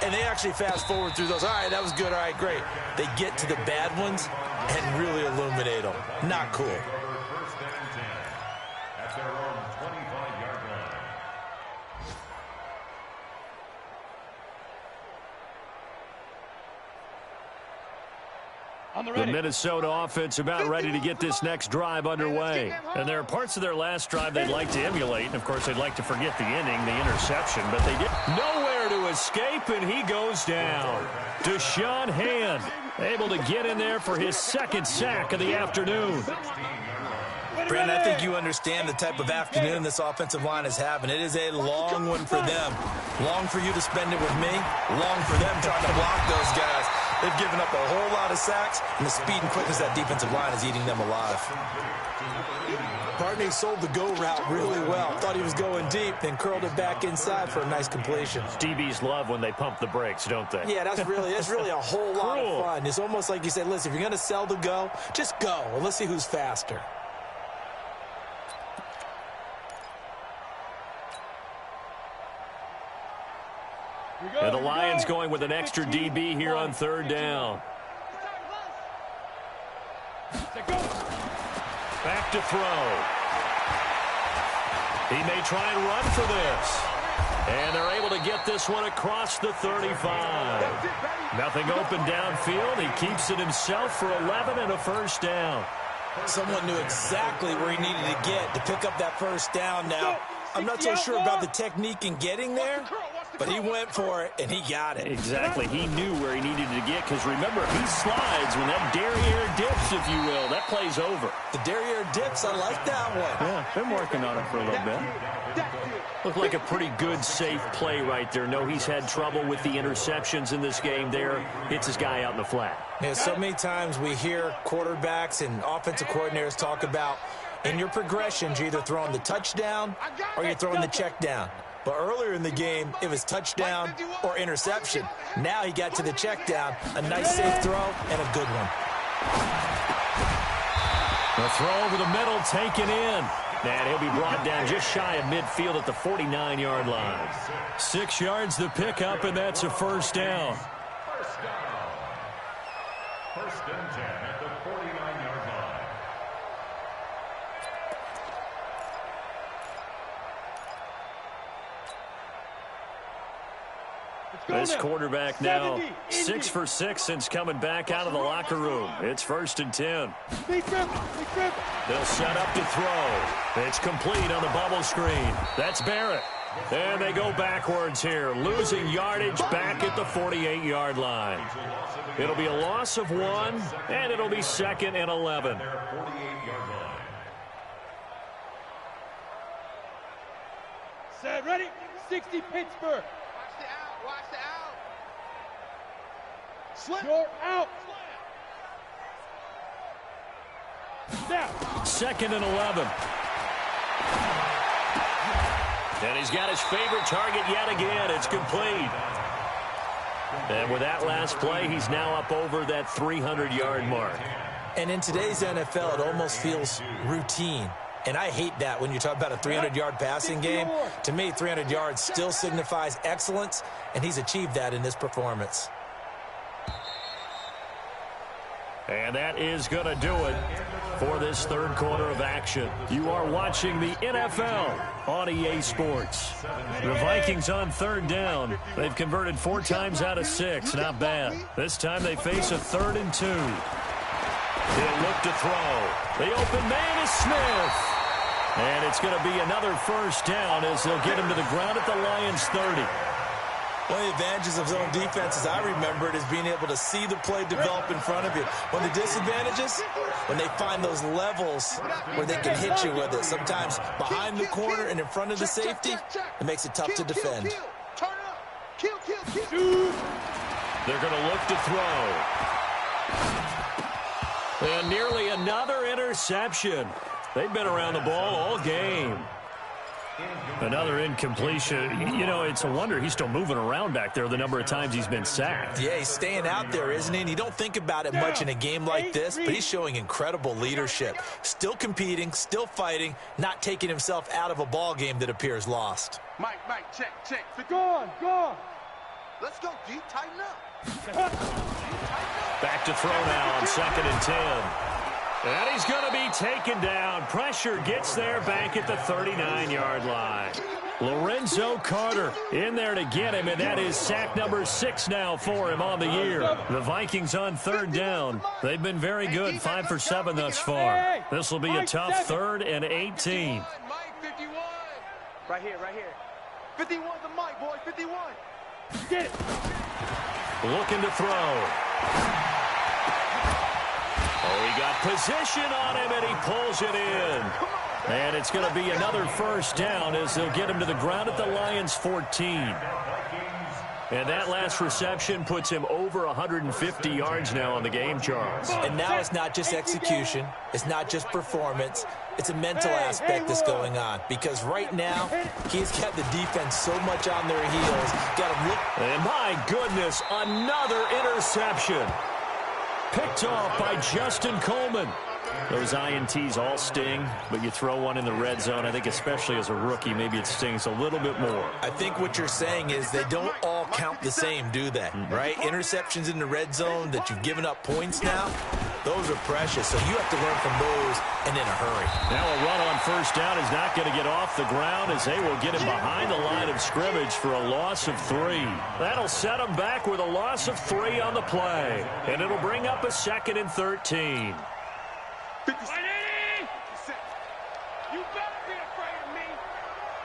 and they actually fast forward through those. All right, that was good. All right, great. They get to the bad ones and really illuminate them. Not cool. First and 10 at their own 25-yard line. The Minnesota offense about ready to get this next drive underway. And there are parts of their last drive they'd like to emulate. And, of course, they'd like to forget the inning, the interception. But they did nowhere to escape, and he goes down. Deshaun Hand able to get in there for his 2nd sack of the afternoon. Brandon, I think you understand the type of afternoon this offensive line is having. It is a long one for them. Long for you to spend it with me. Long for them trying to block those guys. They've given up a whole lot of sacks, and the speed and quickness of that defensive line is eating them alive. Barney sold the go route really well. Thought he was going deep, then curled it back inside for a nice completion. DBs love when they pump the brakes, don't they? Yeah, that's really a whole lot of fun. It's almost like you said, listen, if you're going to sell the go, just go. And let's see who's faster. And the Lions going with an extra DB here on 3rd down. Back to throw. He may try and run for this. And they're able to get this one across the 35. Nothing open downfield. He keeps it himself for 11 and a 1st down. Someone knew exactly where he needed to get to pick up that 1st down now. I'm not so sure about the technique in getting there, but he went for it, and he got it. Exactly. He knew where he needed to get because, remember, he slides when that derriere dips, if you will. That play's over. The derriere dips, I like that one. Yeah, been working on it for a little bit. Looked like a pretty good, safe play right there. No, he's had trouble with the interceptions in this game there. Hits his guy out in the flat. Yeah, so many times we hear quarterbacks and offensive coordinators talk about in your progressions, you're either throwing the touchdown or you're throwing the check down. But earlier in the game, it was touchdown or interception. Now he got to the check down, a nice safe throw, and a good one. The throw over the middle taken in. And he'll be brought down just shy of midfield at the 49-yard line. 6 yards the pickup, and that's a 1st down. First down. 1st and 10 at the 49-yard line. This quarterback now 6 for 6 since coming back out of the locker room. It's 1st and 10. They'll set up to throw. It's complete on the bubble screen. That's Barrett. And they go backwards here, losing yardage back at the 48-yard line. It'll be a loss of 1, and it'll be 2nd and 11. Set, ready, 60 Pittsburgh. Watch the out. Slip. You're out. Down. 2nd and 11. And he's got his favorite target yet again. It's complete. And with that last play, he's now up over that 300-yard mark. And in today's NFL, it almost feels routine. And I hate that when you talk about a 300-yard passing game. To me, 300 yards still signifies excellence, and he's achieved that in this performance. And that is going to do it for this 3rd quarter of action. You are watching the NFL on EA Sports. The Vikings on 3rd down. They've converted 4 times out of 6. Not bad. This time they face a 3rd and 2. He'll look to throw. The open man is Smith. And it's going to be another 1st down as they'll get him to the ground at the Lions' 30. One of the advantages of zone defense, as I remember it, is being able to see the play develop in front of you. One of the disadvantages, when they find those levels where they can hit you with it. Sometimes behind the corner and in front of the safety, it makes it tough to defend. They're going to look to throw. And nearly another interception. They've been around the ball all game. Another incompletion. You know, it's a wonder he's still moving around back there the number of times he's been sacked. Yeah, he's staying out there, isn't he? And you don't think about it much in a game like this, but he's showing incredible leadership. Still competing, still fighting, not taking himself out of a ball game that appears lost. Mike, check. Go on. Let's go, D. Tighten up. Back to throw now on 2nd and 10. And he's going to be taken down. Pressure gets there back at the 39-yard line. Lorenzo Carter in there to get him, and that is sack number 6 now for him on the year. The Vikings on 3rd down. They've been very good, 5 for 7 thus far. This will be a tough 3rd and 18. Mike, 51. Right here. 51's the Mike, boy, 51. Get it. Looking to throw. Oh, he got position on him, and he pulls it in. And it's going to be another first down as they'll get him to the ground at the Lions' 14. And that last reception puts him over 150 yards now on the game, Charles. And now it's not just execution. It's not just performance. It's a mental aspect that's going on. Because right now, he's got the defense so much on their heels. Got him look. And my goodness, another interception. Picked off by Justin Coleman. Those INTs all sting, but you throw one in the red zone, I think especially as a rookie, maybe it stings a little bit more. I think what you're saying is they don't all count the same, do they? Right? Interceptions in the red zone that you've given up points now, those are precious, so you have to learn from those and in a hurry. Now a run on first down is not going to get off the ground as they will get him behind the line of scrimmage for a loss of 3. That'll set him back with a loss of 3 on the play, and it'll bring up a 2nd and 13. 56. You better be afraid of me.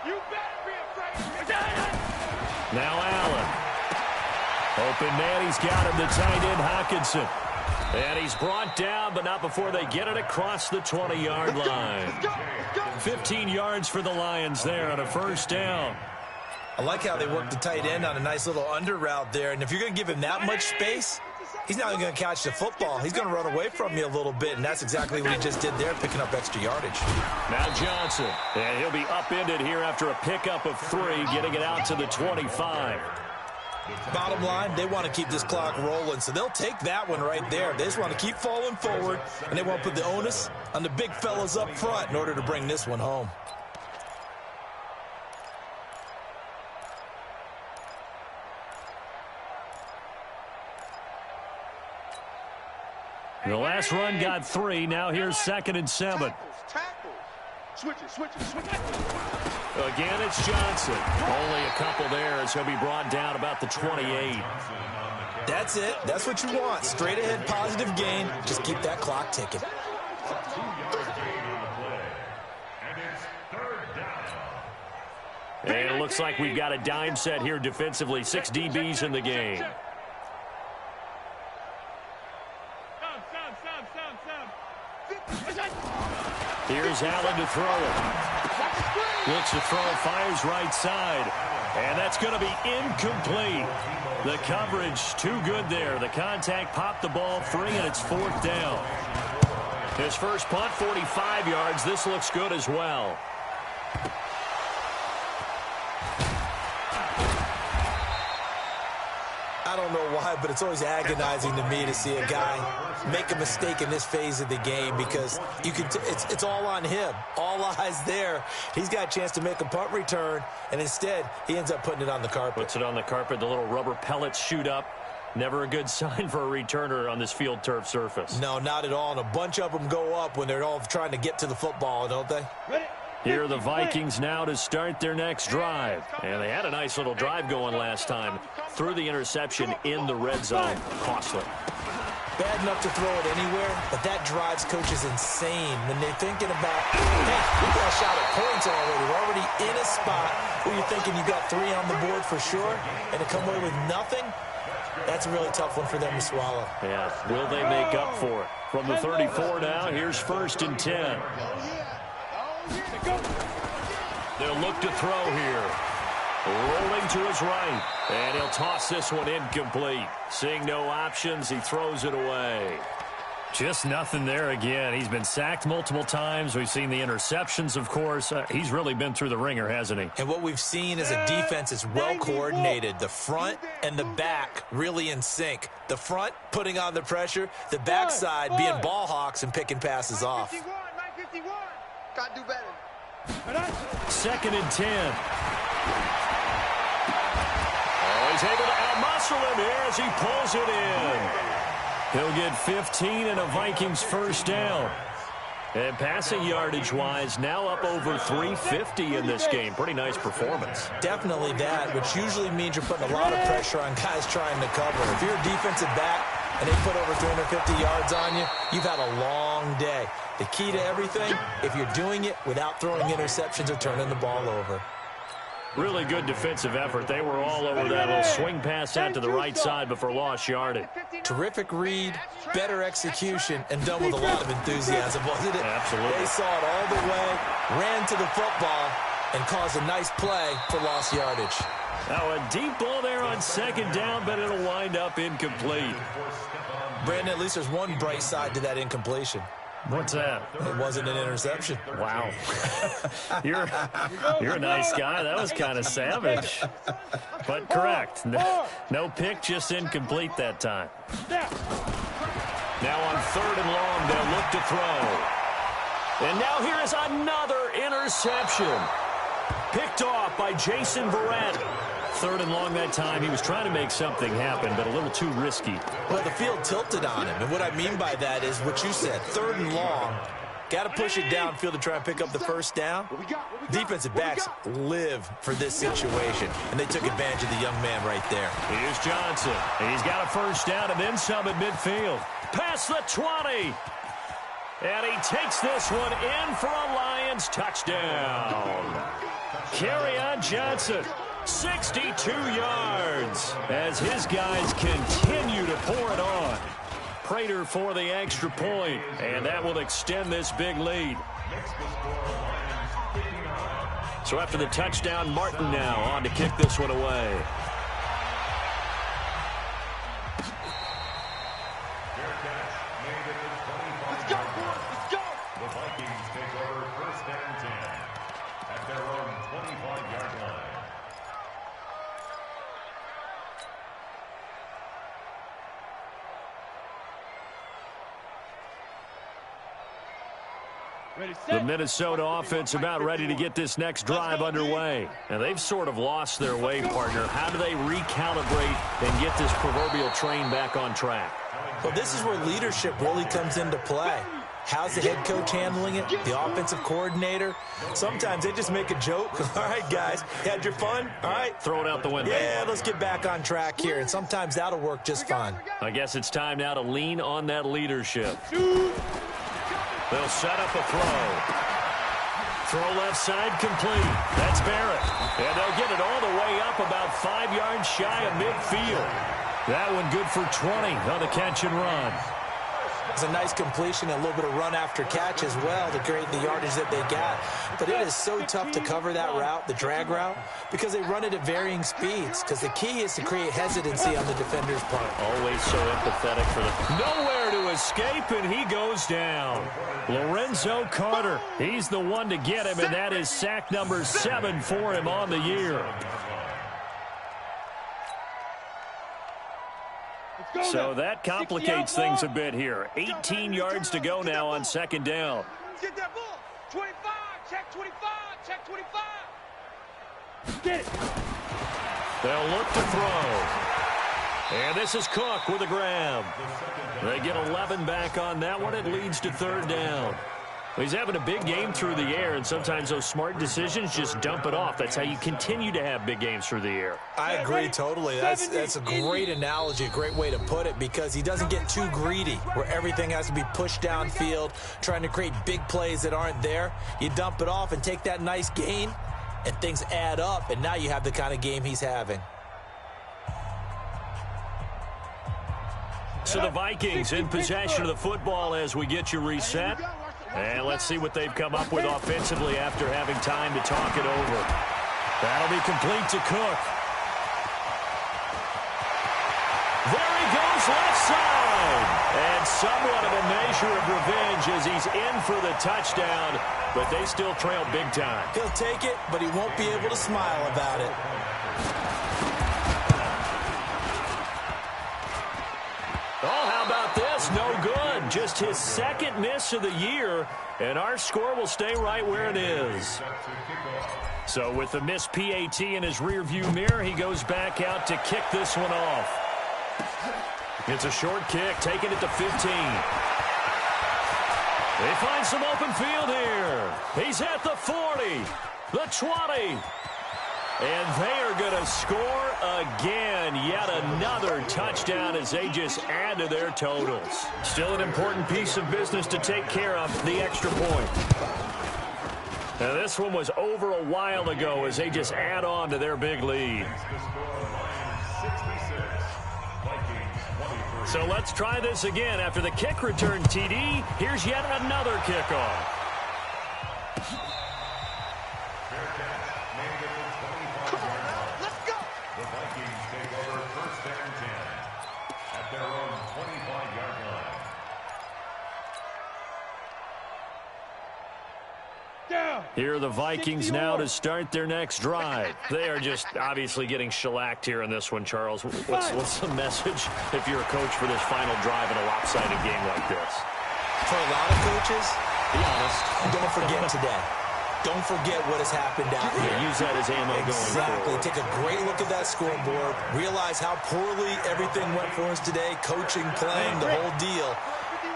You better be afraid of me. Now Allen. Open man, he's got him, the tight end Hockenson. And he's brought down, but not before they get it across the 20-yard line. 15 yards for the Lions there on a first down. I like how they work the tight end on a nice little under route there. And if you're going to give him that much space, he's not going to catch the football. He's going to run away from you a little bit, and that's exactly what he just did there, picking up extra yardage. Now Johnson, and he'll be upended here after a pickup of 3, getting it out to the 25. Bottom line, they want to keep this clock rolling, so they'll take that one right there. They just want to keep falling forward, and they want to put the onus on the big fellas up front in order to bring this one home. The last run got 3. Now here's 2nd and 7. Tackles. Switch it. Again, it's Johnson. Only a couple there as he'll be brought down about the 28. That's it. That's what you want. Straight ahead, positive gain. Just keep that clock ticking. And it looks like we've got a dime set here defensively. 6 DBs in the game. Here's Allen to throw it. Looks to throw, fires right side. And that's going to be incomplete. The coverage too good there. The contact popped the ball free, and it's 4th down. His first punt, 45 yards. This looks good as well. I don't know why, but it's always agonizing to me to see a guy make a mistake in this phase of the game because you can. It's all on him. All eyes there. He's got a chance to make a punt return, and instead he ends up putting it on the carpet. Puts it on the carpet. The little rubber pellets shoot up. Never a good sign for a returner on this field turf surface. No, not at all. And a bunch of them go up when they're all trying to get to the football, don't they? Here are the Vikings now to start their next drive. And they had a nice little drive going last time. Threw the interception in the red zone. Costly. Bad enough to throw it anywhere, but that drives coaches insane when they're thinking about, hey, we got a shot at points already. We're already in a spot where you're thinking you got 3 on the board for sure, and to come away with nothing, that's a really tough one for them to swallow. Yeah, will they make up for it? From the 34 now, here's 1st and 10. They'll look to throw here. Rolling to his right. And he'll toss this one incomplete. Seeing no options, he throws it away. Just nothing there again. He's been sacked multiple times. We've seen the interceptions, of course. He's really been through the ringer, hasn't he? And what we've seen is a defense is well coordinated. The front and the back really in sync. The front putting on the pressure. The backside being ball hawks and picking passes off. Got to do better. 2nd and 10. Oh, he's able to out-muscle him here as he pulls it in. He'll get 15 and a Vikings first down. And passing yardage-wise, now up over 350 in this game. Pretty nice performance. Definitely that, which usually means you're putting a lot of pressure on guys trying to cover. If you're a defensive back and they put over 350 yards on you, you've had a long day. The key to everything, if you're doing it without throwing interceptions or turning the ball over. Really good defensive effort. They were all over that little swing pass out to the right side before lost yardage. Terrific read, better execution, and done with a lot of enthusiasm, wasn't it? Absolutely. They saw it all the way, ran to the football, and caused a nice play for lost yardage. Now a deep ball there on 2nd down, but it'll wind up incomplete. Brandon, at least there's one bright side to that incompletion. What's that? It wasn't an interception. Wow. You're a nice guy. That was kind of savage. But correct. No pick, just incomplete that time. Now on 3rd and long, they'll look to throw. And now here is another interception. Picked off by Jason Verrett. 3rd and long that time. He was trying to make something happen, but a little too risky. Well, the field tilted on him, and what I mean by that is what you said. 3rd and long, got to push it downfield to try and pick up the first down. Defensive backs live for this situation, and they took advantage of the young man right there. Here's Johnson. He's got a first down and then some at midfield. Past the 20. And he takes this one in for a Lions touchdown. Kerryon Johnson. 62 yards as his guys continue to pour it on. Prater for the extra point, and that will extend this big lead. So after the touchdown, Martin now on to kick this one away. Let's go, boys. Let's go. The Vikings take over 1st and 10 at their own 25-yard line. The Minnesota offense about ready to get this next drive underway. And they've sort of lost their way, partner. How do they recalibrate and get this proverbial train back on track? Well, this is where leadership really comes into play. How's the head coach handling it? The offensive coordinator? Sometimes they just make a joke. All right, guys, had your fun? All right. Throw it out the window. Yeah, let's get back on track here. And sometimes that'll work just fine. I guess it's time now to lean on that leadership. They'll set up a throw. Throw left side complete. That's Barrett. And they'll get it all the way up about 5 yards shy of midfield. That one good for 20 on the catch and run. It's a nice completion, a little bit of run after catch as well to create the yardage that they got. But it is so tough to cover that route, the drag route, because they run it at varying speeds. Because the key is to create hesitancy on the defender's part. Always so empathetic for them. Nowhere to escape, and he goes down. Lorenzo Carter, he's the one to get him, and that is sack number 7 for him on the year. So that complicates things a bit here. 18 yards to go now on 2nd down. Get that ball. 25. Check 25. Check 25. Get it. They'll look to throw. And this is Cook with a grab. They get 11 back on that one. It leads to 3rd down. He's having a big game through the air, and sometimes those smart decisions just dump it off. That's how you continue to have big games through the air. I agree totally. That's a great analogy, a great way to put it, because he doesn't get too greedy where everything has to be pushed downfield, trying to create big plays that aren't there. You dump it off and take that nice gain, and things add up, and now you have the kind of game he's having. So the Vikings in possession of the football as we get you reset. And let's see what they've come up with offensively after having time to talk it over. That'll be complete to Cook. There he goes, left side. And somewhat of a measure of revenge as he's in for the touchdown, but they still trail big time. He'll take it, but he won't be able to smile about it. Oh, how about this? No good. Just his second miss of the year, and our score will stay right where it is. So with the missed PAT in his rearview mirror, he goes back out to kick this one off. It's a short kick, taking it to 15. They find some open field here. He's at the 40, the 20. And they are going to score again. Yet another touchdown as they just add to their totals. Still an important piece of business to take care of, the extra point. Now this one was over a while ago as they just add on to their big lead. So let's try this again. After the kick return TD, here's yet another kickoff. Let's go. The Vikings take over first and 10 at their own 25-yard line. Down. Here are the Vikings now to start their next drive. They are just obviously getting shellacked here in this one, Charles. What's the message if you're a coach for this final drive in a lopsided game like this? For a lot of coaches, Be honest. don't forget today. Don't forget what has happened out here. Yeah, use that as ammo going Exactly. forward. Take a great look at that scoreboard. Realize how poorly everything went for us today. Coaching, playing, the whole deal.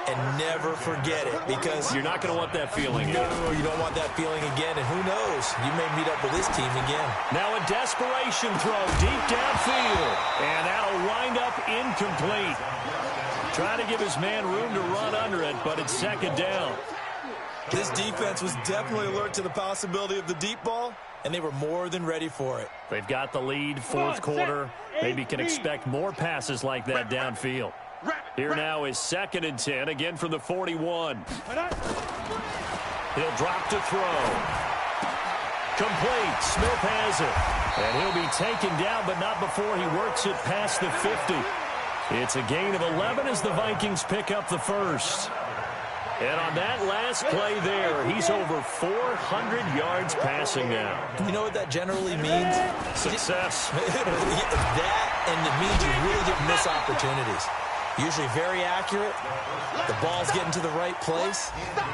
And never forget it, because You're not going to want that feeling. no, you don't want that feeling again. And who knows? You may meet up with this team again. Now a desperation throw deep downfield. And that'll wind up incomplete. Trying to give his man room to run under it, but it's second down. This defense was definitely alert to the possibility of the deep ball, and they were more than ready for it. They've got the lead, fourth quarter. Maybe can expect more passes like that downfield. Here now is second and 10, again from the 41. He'll drop to throw. Complete. Smith has it. And he'll be taken down, but not before he works it past the 50. It's a gain of 11 as the Vikings pick up the first. And on that last play there, he's over 400 yards passing now. You know what that generally means? Success. That, and it means you really didn't miss opportunities. Usually very accurate. The ball's getting to the right place.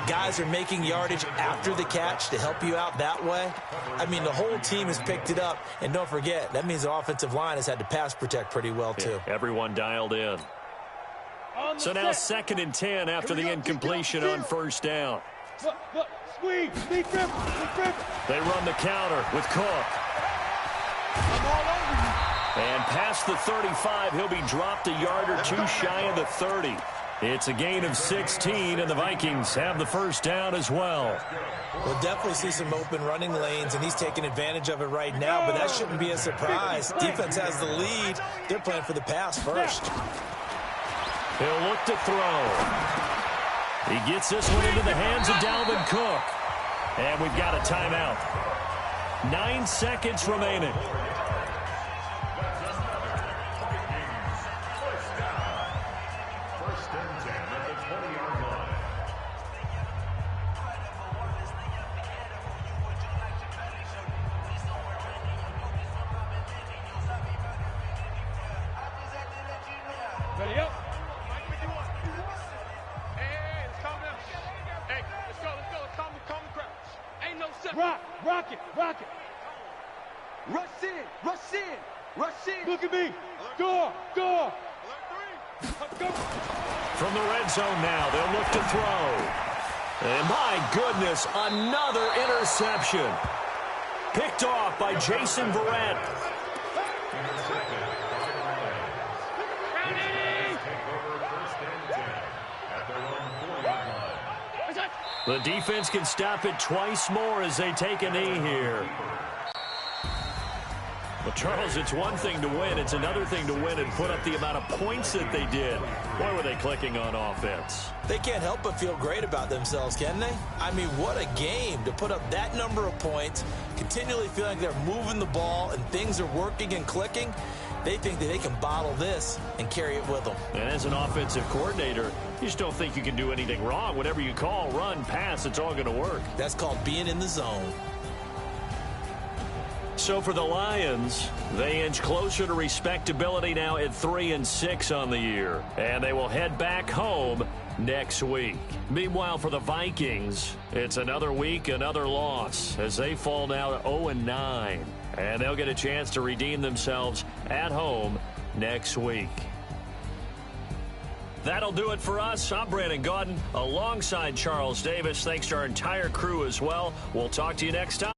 Guys are making yardage after the catch to help you out that way. I mean, the whole team has picked it up. And don't forget, that means the offensive line has had to pass protect pretty well, too. Yeah, everyone dialed in. So now second and 10 after the incompletion on first down. Look, squeeze, sneak grip. They run the counter with Cook. I'm all over you. And past the 35, he'll be dropped a yard or two shy of the 30. It's a gain of 16, and the Vikings have the first down as well. We'll definitely see some open running lanes, and he's taking advantage of it right now, but that shouldn't be a surprise. Defense has the lead. They're playing for the pass first. He'll look to throw. He gets this one into the hands of Dalvin Cook. And we've got a timeout. 9 seconds remaining. First and 10 at the 20-yard line. Ready up. Hey, let's calm down. Hey, let's go. Calm the crowd. Ain't no second. Rock it. Rush in. Look at me. Go. Alert 3. Go. From the red zone now, they'll look to throw. And my goodness, another interception. Picked off by Jason Verrett. The defense can stop it twice more as they take a knee here. The Charles, it's one thing to win. It's another thing to win and put up the amount of points that they did. Boy, were they clicking on offense. They can't help but feel great about themselves, can they? I mean, what a game to put up that number of points, continually feeling they're moving the ball and things are working and clicking. They think that they can bottle this and carry it with them. And as an offensive coordinator, you just don't think you can do anything wrong. Whatever you call, run, pass, it's all going to work. That's called being in the zone. So for the Lions, they inch closer to respectability now at 3-6 on the year. And they will head back home next week. Meanwhile, for the Vikings, it's another week, another loss as they fall now to 0-9. And they'll get a chance to redeem themselves at home next week. That'll do it for us. I'm Brandon Gaudin alongside Charles Davis. Thanks to our entire crew as well. We'll talk to you next time.